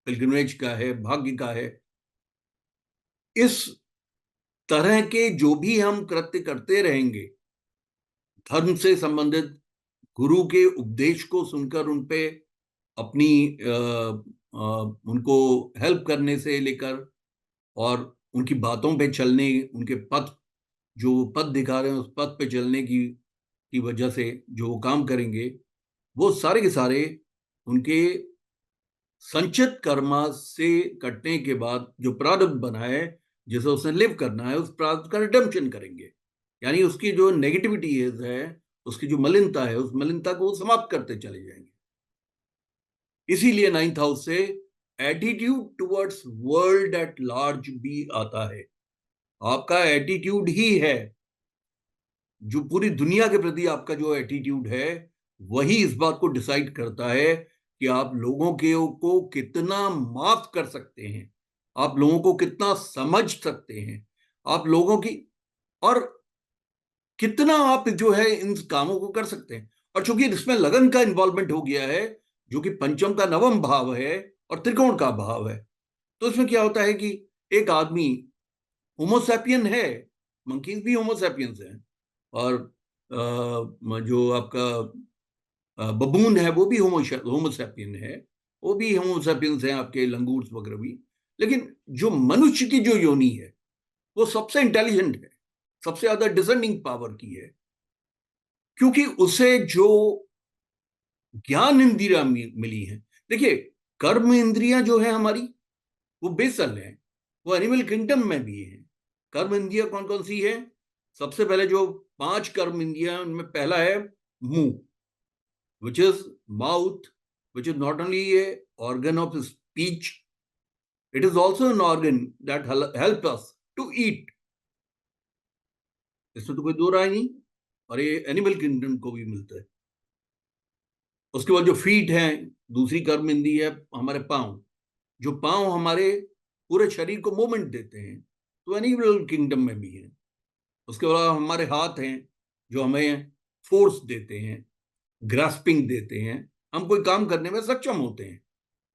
पिलग्रिमेज का है, भाग्य का है। इस तरह के जो भी हम कृत्य करते रहेंगे, धर्म से संबंधित गुरु के उपदेश को सुनकर उन पे अपनी उनको हेल्प करने से लेकर, और उनकी बातों पे चलने, उनके पथ, जो पथ दिखा रहे हैं उस पथ पे चलने की वजह से जो वो काम करेंगे, वो सारे के सारे उनके संचित कर्मा से कटने के बाद जो प्रारब्ध बना है, जिसे उसने लिव करना है, उस प्रारब्ध का रिडेम्पशन करेंगे। यानी उसकी जो नेगेटिविटी है, उसकी जो मलिनता है, उस मलिनता को समाप्त करते चले जाएंगे। इसीलिए 9th हाउस से attitude towards world at large भी आता है। आपका एटीट्यूड ही है, जो पूरी दुनिया के प्रति आपका जो एटीट्यूड है, वही इस बात को डिसाइड करता है कि आप लोगों के को कितना माफ कर सकते हैं, आप लोगों को कितना समझ सकते हैं, आप लोगों की, और कितना आप जो है इन कामों को कर सकते हैं। और चूंकि इसमें लगन का इन्वॉल्वमेंट हो गया है, जो कि पंचम का नवम भाव है और त्रिकोण का भाव है, तो इसमें क्या होता है कि एक आदमी होमोसैपियन है, मंकीज भी होमोसैपियंस हैं, और जो आपका बबून है वो भी होमोसैपियन है, वो भी होमोसैपियंस हैं, आपके लंगूर्स वगैरह भी। लेकिन जो मनुष्य की जो योनि है वो सबसे इंटेलिजेंट है, सबसे ज्यादा डिसर्निंग पावर की है, क्योंकि उसे जो ज्ञान इंद्रियां मिली है। देखिए, कर्म इंद्रियां जो है हमारी, वो बेसल है, वो एनिमल किंगडम में भी है। कर्म इंद्रियां कौन कौन सी है? सबसे पहले जो 5 कर्म इंद्रियां हैं उनमें पहला है मुंह, which is mouth, which is not only a organ of speech, it is also an organ that help us to eat. इसमें तो कोई दो राय नहीं, और ये एनिमल किंगडम को भी मिलता है। उसके बाद जो फीट है, दूसरी कर्म इंद्री है हमारे पांव, जो पांव हमारे पूरे शरीर को मूवमेंट देते हैं, तो एनिमल किंगडम में भी है। उसके बाद हमारे हाथ हैं जो हमें फोर्स देते हैं, ग्रास्पिंग देते हैं, हम कोई काम करने में सक्षम होते हैं।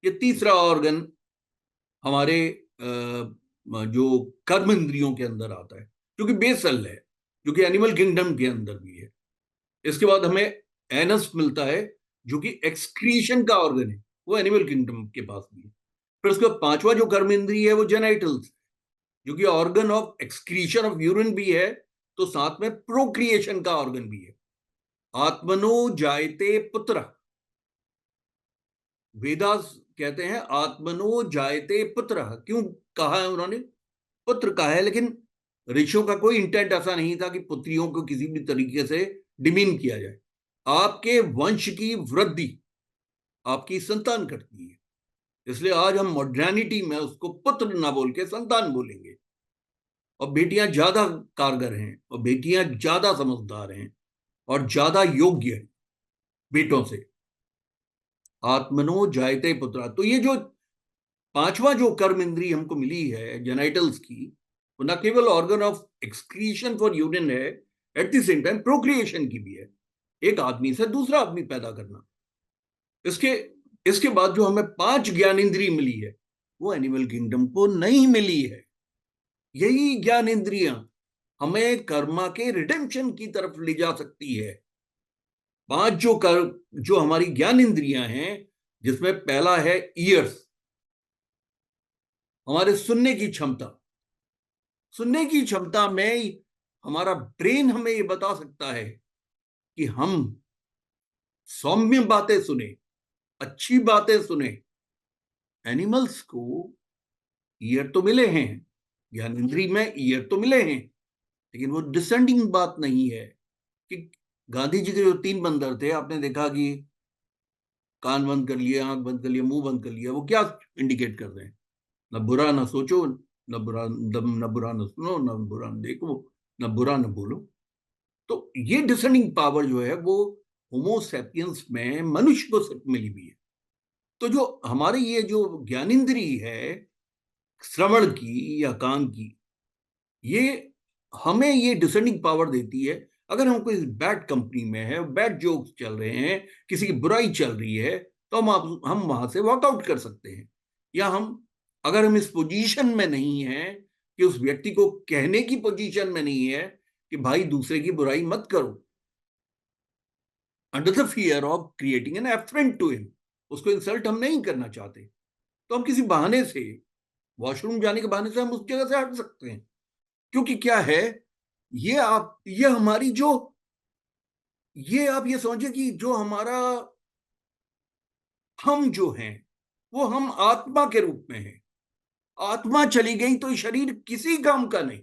ये तीसरा ऑर्गन हमारे जो कर्म इंद्रियों के अंदर आता है, जो कि बेसल है, जो कि एनिमल किंगडम के अंदर भी है। इसके बाद हमें एनस मिलता है, जो कि एक्सक्रीशन का ऑर्गन है, वो एनिमल किंगडम के पास भी है। फिर उसके बाद पांचवा जो कर्म इंद्रिय है वो जेनाइटल्स, जो कि organ of excretion of urine भी है, तो साथ में प्रोक्रिएशन का ऑर्गन भी है। आत्मनो जायते पुत्र, वेदास कहते हैं आत्मनो जायते पुत्र। क्यों कहा है उन्होंने? पुत्र कहा है, लेकिन ऋषियों का कोई इंटेंट ऐसा नहीं था कि पुत्रियों को किसी भी तरीके से डिमीन किया जाए। आपके वंश की वृद्धि आपकी संतान करती है, इसलिए आज हम मॉडर्निटी में उसको पुत्र ना बोल के संतान बोलेंगे। और बेटियां ज्यादा कारगर हैं, और बेटियां ज्यादा समझदार हैं, और ज्यादा योग्य हैं बेटों से। आत्मनो जायते पुत्रा, तो ये जो पांचवा जो कर्म इंद्री हमको मिली है जेनाइटल्स की, वो न केवल organ of excretion for urine है, at the same time procreation की भी है, एक आदमी से दूसरा आदमी पैदा करना। इसके इसके बाद जो हमें 5 ज्ञान इंद्री मिली है, वो एनिमल किंगडम को नहीं मिली है। यही ज्ञान इंद्रियां हमें कर्मा के रिडेम्पशन की तरफ ले जा सकती है। 5 जो हमारी ज्ञान इंद्रियां हैं, जिसमें पहला है ईयर्स, हमारे सुनने की क्षमता। सुनने की क्षमता में हमारा ब्रेन हमें ये बता सकता है कि हम सौम्य बातें सुने, अच्छी बातें सुने। एनिमल्स को ईयर तो मिले हैं, ज्ञान इंद्री में ईयर तो मिले हैं, लेकिन वो डिसेंडिंग बात नहीं है। कि गांधी जी के जो 3 बंदर थे, आपने देखा कि कान बंद कर लिया, आंख बंद कर लिया, मुंह बंद कर लिया, वो क्या इंडिकेट कर रहे हैं? न बुरा न सोचो, न बुरा न सुनो, न बुरा न देखो, न बुरा न बोलो। तो ये डिसेंडिंग पावर जो है वो होमोसेपियंस में मनुष्य को सिर्फ मिली हुई है। तो जो हमारी ये जो ज्ञानेंद्री है श्रवण की या कान की, ये हमें ये डिसेंडिंग पावर देती है। अगर हम कोई बैड कंपनी में है, बैड जोक्स चल रहे हैं, किसी की बुराई चल रही है, तो हम वहां से वॉकआउट कर सकते हैं। या अगर हम इस पोजीशन में नहीं है कि उस व्यक्ति को कहने की पोजीशन में नहीं है कि भाई दूसरे की बुराई मत करो, under the fear of creating an affront to him, उसको इंसल्ट हम नहीं करना चाहते, तो हम किसी बहाने से, वॉशरूम जाने के बहाने से हम उस जगह से हट सकते हैं। क्योंकि क्या है, ये हमारी जो, ये आप ये समझिए कि जो हमारा हम जो हैं, वो हम आत्मा के रूप में हैं। आत्मा चली गई तो शरीर किसी काम का नहीं,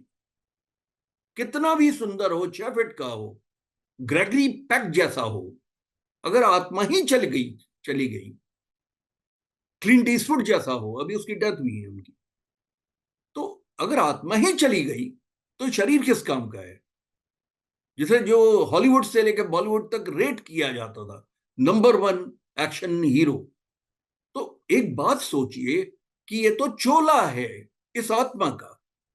कितना भी सुंदर हो, 6 फीट का हो, ग्रेगरी पैक जैसा हो, अगर आत्मा ही चली गई, क्लिंट ईस्टवुड जैसा हो, अभी उसकी डेथ हुई है उनकी, तो अगर आत्मा ही चली गई तो शरीर किस काम का है? जिसे जो हॉलीवुड से लेकर बॉलीवुड तक रेट किया जाता था, नंबर 1 एक्शन हीरो, तो एक बात सोचिए कि ये तो चोला है इस आत्मा का।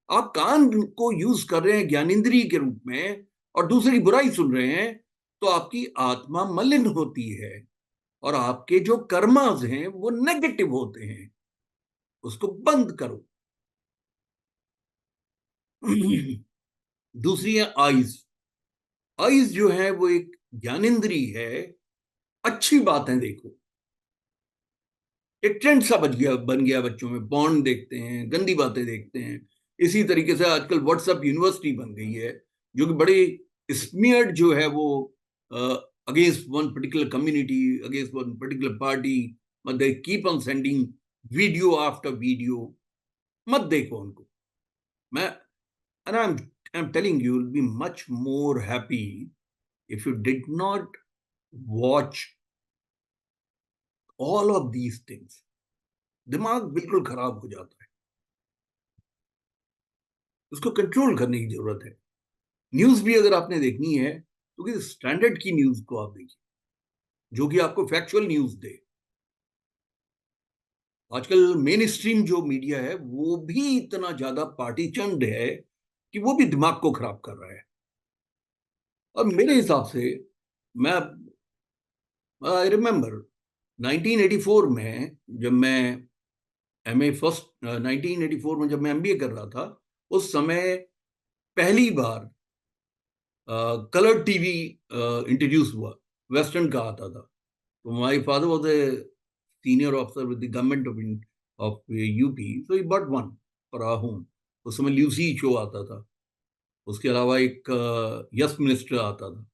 आप कान को यूज कर रहे हैं ज्ञानेंद्रिय के रूप में, और दूसरे की बुराई सुन रहे हैं, तो आपकी आत्मा मलिन होती है, और आपके जो कर्मास हैं वो नेगेटिव होते हैं। उसको बंद करो। दूसरी है आईज। आईज जो है वो एक ज्ञानेंद्री है। अच्छी बातें देखो, एक ट्रेंड सा बन गया बच्चों में, पॉर्न देखते हैं, गंदी बातें देखते हैं। इसी तरीके से आजकल व्हाट्सएप यूनिवर्सिटी बन गई है, जो कि बड़ी स्मियर्ड जो है वो against one particular community, against one particular party, but they keep on sending video after video. मत देखो उनको। मैं I'm telling you, you'll be much more happy if you did not watch all of these things. दिमाग बिल्कुल खराब हो जाता है, उसको कंट्रोल करने की जरूरत है। न्यूज भी अगर आपने देखनी है तो किसी स्टैंडर्ड की न्यूज को आप देखिए, जो कि आपको फैक्चुअल न्यूज दे। आजकल मेन स्ट्रीम जो मीडिया है वो भी इतना ज्यादा पार्टीचन्ड है कि वो भी दिमाग को खराब कर रहा है। और मेरे हिसाब से, मैं आई रिमेम्बर 1984 में जब मैं एमए फर्स्ट 1984 में जब मैं एमबीए कर रहा था, उस समय पहली बार कलर टीवी इंट्रोड्यूस हुआ, वेस्टर्न का आता था। तो my father was a senior officer with the government of UP, so he bought one for our home. उस समय ल्यूसी शो आता था, उसके अलावा एक यस मिनिस्टर आता था,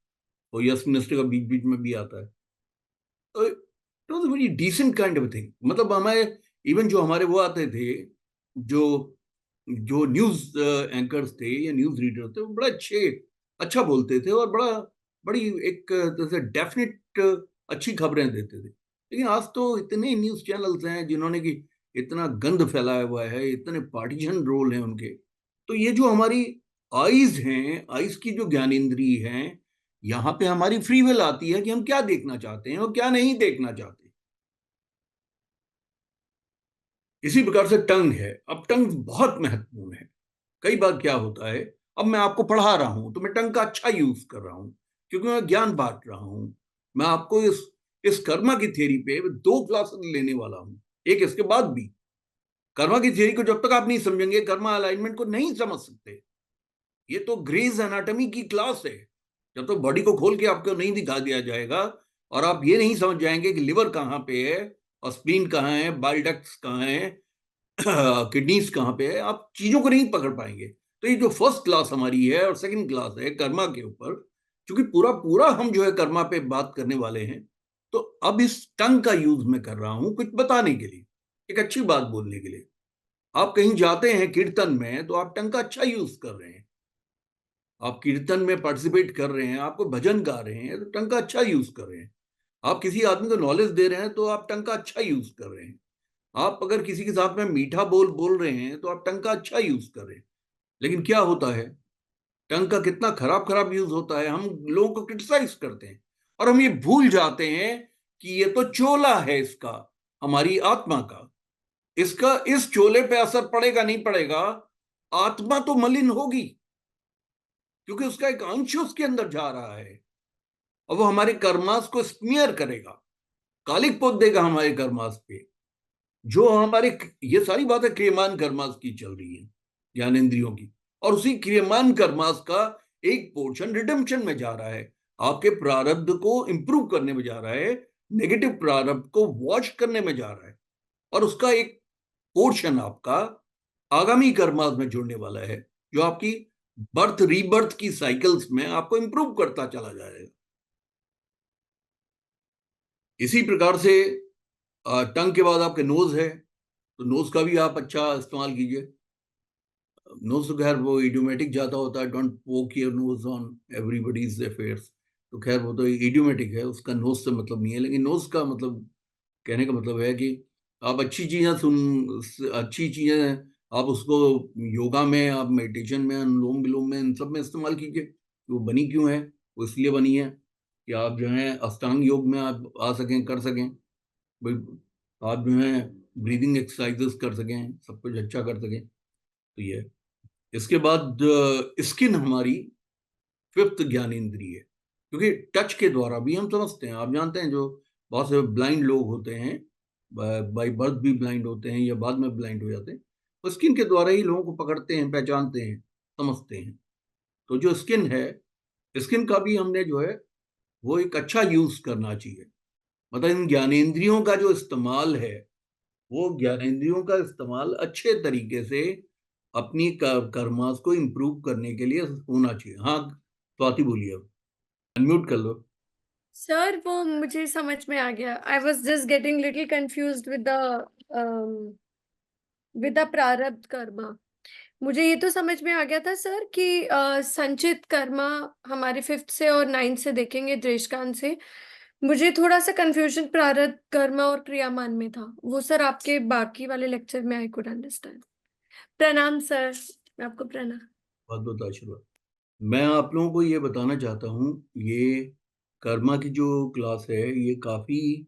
और यस मिनिस्टर का बीच बीच में भी आता है। तो it was a very decent kind of thing. मतलब हमारे इवन जो हमारे वो आते थे, जो जो न्यूज एंकर्स थे या न्यूज रीडर थे, वो बड़ा अच्छा बोलते थे और बड़ी एक जैसे डेफिनेट अच्छी खबरें देते थे। लेकिन आज तो इतने न्यूज चैनल्स हैं जिन्होंने कि इतना गंद फैलाया हुआ है, इतने पार्टीशन रोल हैं उनके। तो ये जो हमारी आईज हैं, आईज की जो ज्ञानेंद्री हैं, यहाँ पे हमारी फ्री विल आती है कि हम क्या देखना चाहते हैं और क्या नहीं देखना चाहते। इसी प्रकार से टंग है। अब टंग बहुत महत्वपूर्ण है। कई बार क्या होता है, अब मैं आपको पढ़ा रहा हूं तो मैं टंग का अच्छा यूज कर रहा हूं, क्योंकि मैं ज्ञान बांट रहा हूं। मैं आपको इस कर्मा की थ्योरी पे 2 क्लासेस लेने वाला हूं, एक इसके बाद भी। कर्मा की थ्योरी को जब तक आप नहीं समझेंगे, कर्मा अलाइनमेंट को नहीं समझ सकते। ये तो ग्रेज एनाटॉमी की क्लास है। जब तो बॉडी को खोल के आपको नहीं दिखा दिया जाएगा और आप ये नहीं समझ जाएंगे कि लिवर कहाँ पे है और स्प्लीन कहाँ है, बाइल डक्ट्स कहाँ है, किडनीज कहाँ पे है, आप चीजों को नहीं पकड़ पाएंगे। तो ये जो फर्स्ट क्लास हमारी है और सेकंड क्लास है कर्मा के ऊपर, क्योंकि पूरा पूरा हम जो है कर्मा पे बात करने वाले हैं, तो अब इस टंग का यूज मैं कर रहा हूं कुछ बताने के लिए, एक अच्छी बात बोलने के लिए। आप कहीं जाते हैं कीर्तन में तो आप टंग का अच्छा यूज कर रहे हैं। आप कीर्तन में पार्टिसिपेट कर रहे हैं, आपको भजन गा रहे हैं, तो टंग का अच्छा यूज कर रहे हैं। आप किसी आदमी को नॉलेज दे रहे हैं तो आप टंग का अच्छा यूज कर रहे हैं। आप अगर किसी के साथ में मीठा बोल बोल रहे हैं तो आप टंग का अच्छा यूज कर रहे हैं। लेकिन क्या होता है, टंग का कितना खराब खराब यूज होता है। हम लोगों को क्रिटिसाइज करते हैं और हम ये भूल जाते हैं कि ये तो चोला है इसका, हमारी आत्मा का। इसका इस चोले पे असर पड़ेगा नहीं पड़ेगा, आत्मा तो मलिन होगी, क्योंकि उसका एक अंश उसके अंदर जा रहा है और वो हमारे कर्मास को स्मीयर करेगा, कालिक पोत देगा हमारे कर्मास पे। जो हमारे, ये सारी बातें क्रियमान कर्मास की चल रही है, ज्ञानेंद्रियों की। और उसी क्रियमान कर्मास का एक पोर्शन रिडेम्पशन में जा रहा है, आपके प्रारब्ध को इंप्रूव करने में जा रहा है, नेगेटिव प्रारब्ध को वॉश करने में जा रहा है। और उसका एक पोर्शन आपका आगामी कर्मास में जुड़ने वाला है, जो आपकी बर्थ रीबर्थ की साइकिल्स में आपको इंप्रूव करता चला जाएगा। इसी प्रकार से टंग के बाद आपके नोज है, तो नोज का भी आप अच्छा इस्तेमाल कीजिए। नोज तो खैर वो इडियोमेटिक ज्यादा होता है, डोंट पोक your nose on everybody's affairs. तो खैर वो तो इडियोमेटिक है, उसका नोज से मतलब नहीं है। लेकिन नोज का मतलब, कहने का मतलब है कि आप अच्छी चीजें आप उसको योगा में, आप मेडिटेशन में, अनुलोम विलोम में, इन सब में इस्तेमाल कीजिए। वो बनी क्यों है, वो इसलिए बनी है कि आप जो है अष्टांग योग में आप आ सकें, कर सकें भाई। आप जो है ब्रीदिंग एक्सरसाइजेस कर सकें, सब कुछ अच्छा कर सकें। तो ये, इसके बाद स्किन हमारी फिफ्थ ज्ञानेंद्रिय है, क्योंकि टच के द्वारा भी हम समझते हैं। आप जानते हैं, जो बहुत से ब्लाइंड लोग होते हैं, बाय बर्थ भी ब्लाइंड होते हैं या बाद में ब्लाइंड हो जाते हैं, वो स्किन के द्वारा ही लोगों को पकड़ते हैं, पहचानते हैं, समझते हैं। तो जो स्किन है, स्किन का भी हमने जो है वो एक अच्छा यूज करना चाहिए। मतलब इन ज्ञानेंद्रियों का जो इस्तेमाल है, वो ज्ञानेंद्रियों का इस्तेमाल अच्छे तरीके से अपनी कर्मास को इंप्रूव करने के लिए होना चाहिए। हाँ स्वाति बोलिए, अब अनम्यूट कर लो। सर वो मुझे समझ में आ गया। I was just getting little confused with the प्रारब्ध कर्मा। मुझे ये तो समझ में आ गया था सर कि संचित कर्मा हमारे 5th से और 9th से देखेंगे देशकान से। मुझे थोड़ा सा कंफ्यूजन प्रारब्ध कर्मा और क्रियामान में था, वो सर आपके बाकी वाले लेक्चर में आई कुड अंडरस्टैंड। प्रणाम सर, आपको प्रणाम। बहुत बहुत आशीर्वाद। मैं आप लोगों को ये बताना चाहता हूँ, ये कर्मा की जो क्लास है ये काफी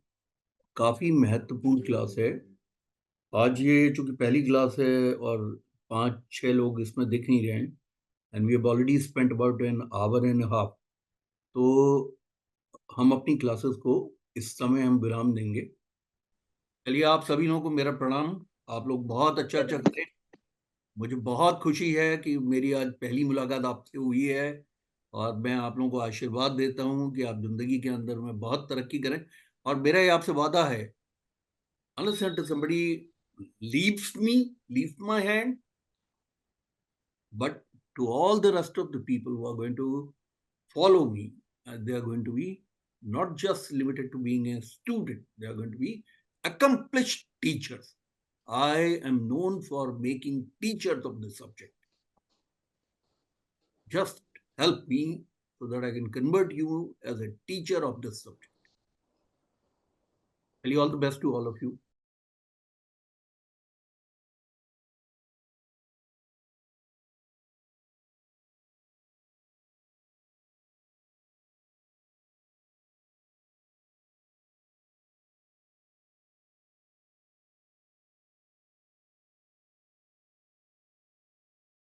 काफी महत्वपूर्ण क्लास है। आज ये चूंकि पहली क्लास है और 5-6 लोग इसमें दिख नहीं रहे हैं, and we have already spent about an hour and half, तो हम अपनी क्लासेस को इस समय हम विराम देंगे। चलिए, आप सभी लोगों को मेरा प्रणाम। आप लोग बहुत अच्छा अच्छा करें। मुझे बहुत खुशी है कि मेरी आज पहली मुलाकात आपसे हुई है, और मैं आप लोगों को आशीर्वाद देता हूं कि आप जिंदगी के अंदर में बहुत तरक्की करें। और मेरा ये आपसे वादा है, unless until somebody leaves my hand, but to all the rest of the people who are going to follow me, they are going to be not just limited to being a student, they are going to be accomplished teachers. I am known for making teachers of this subject. Just help me so that I can convert you as a teacher of this subject. All the best to all of you.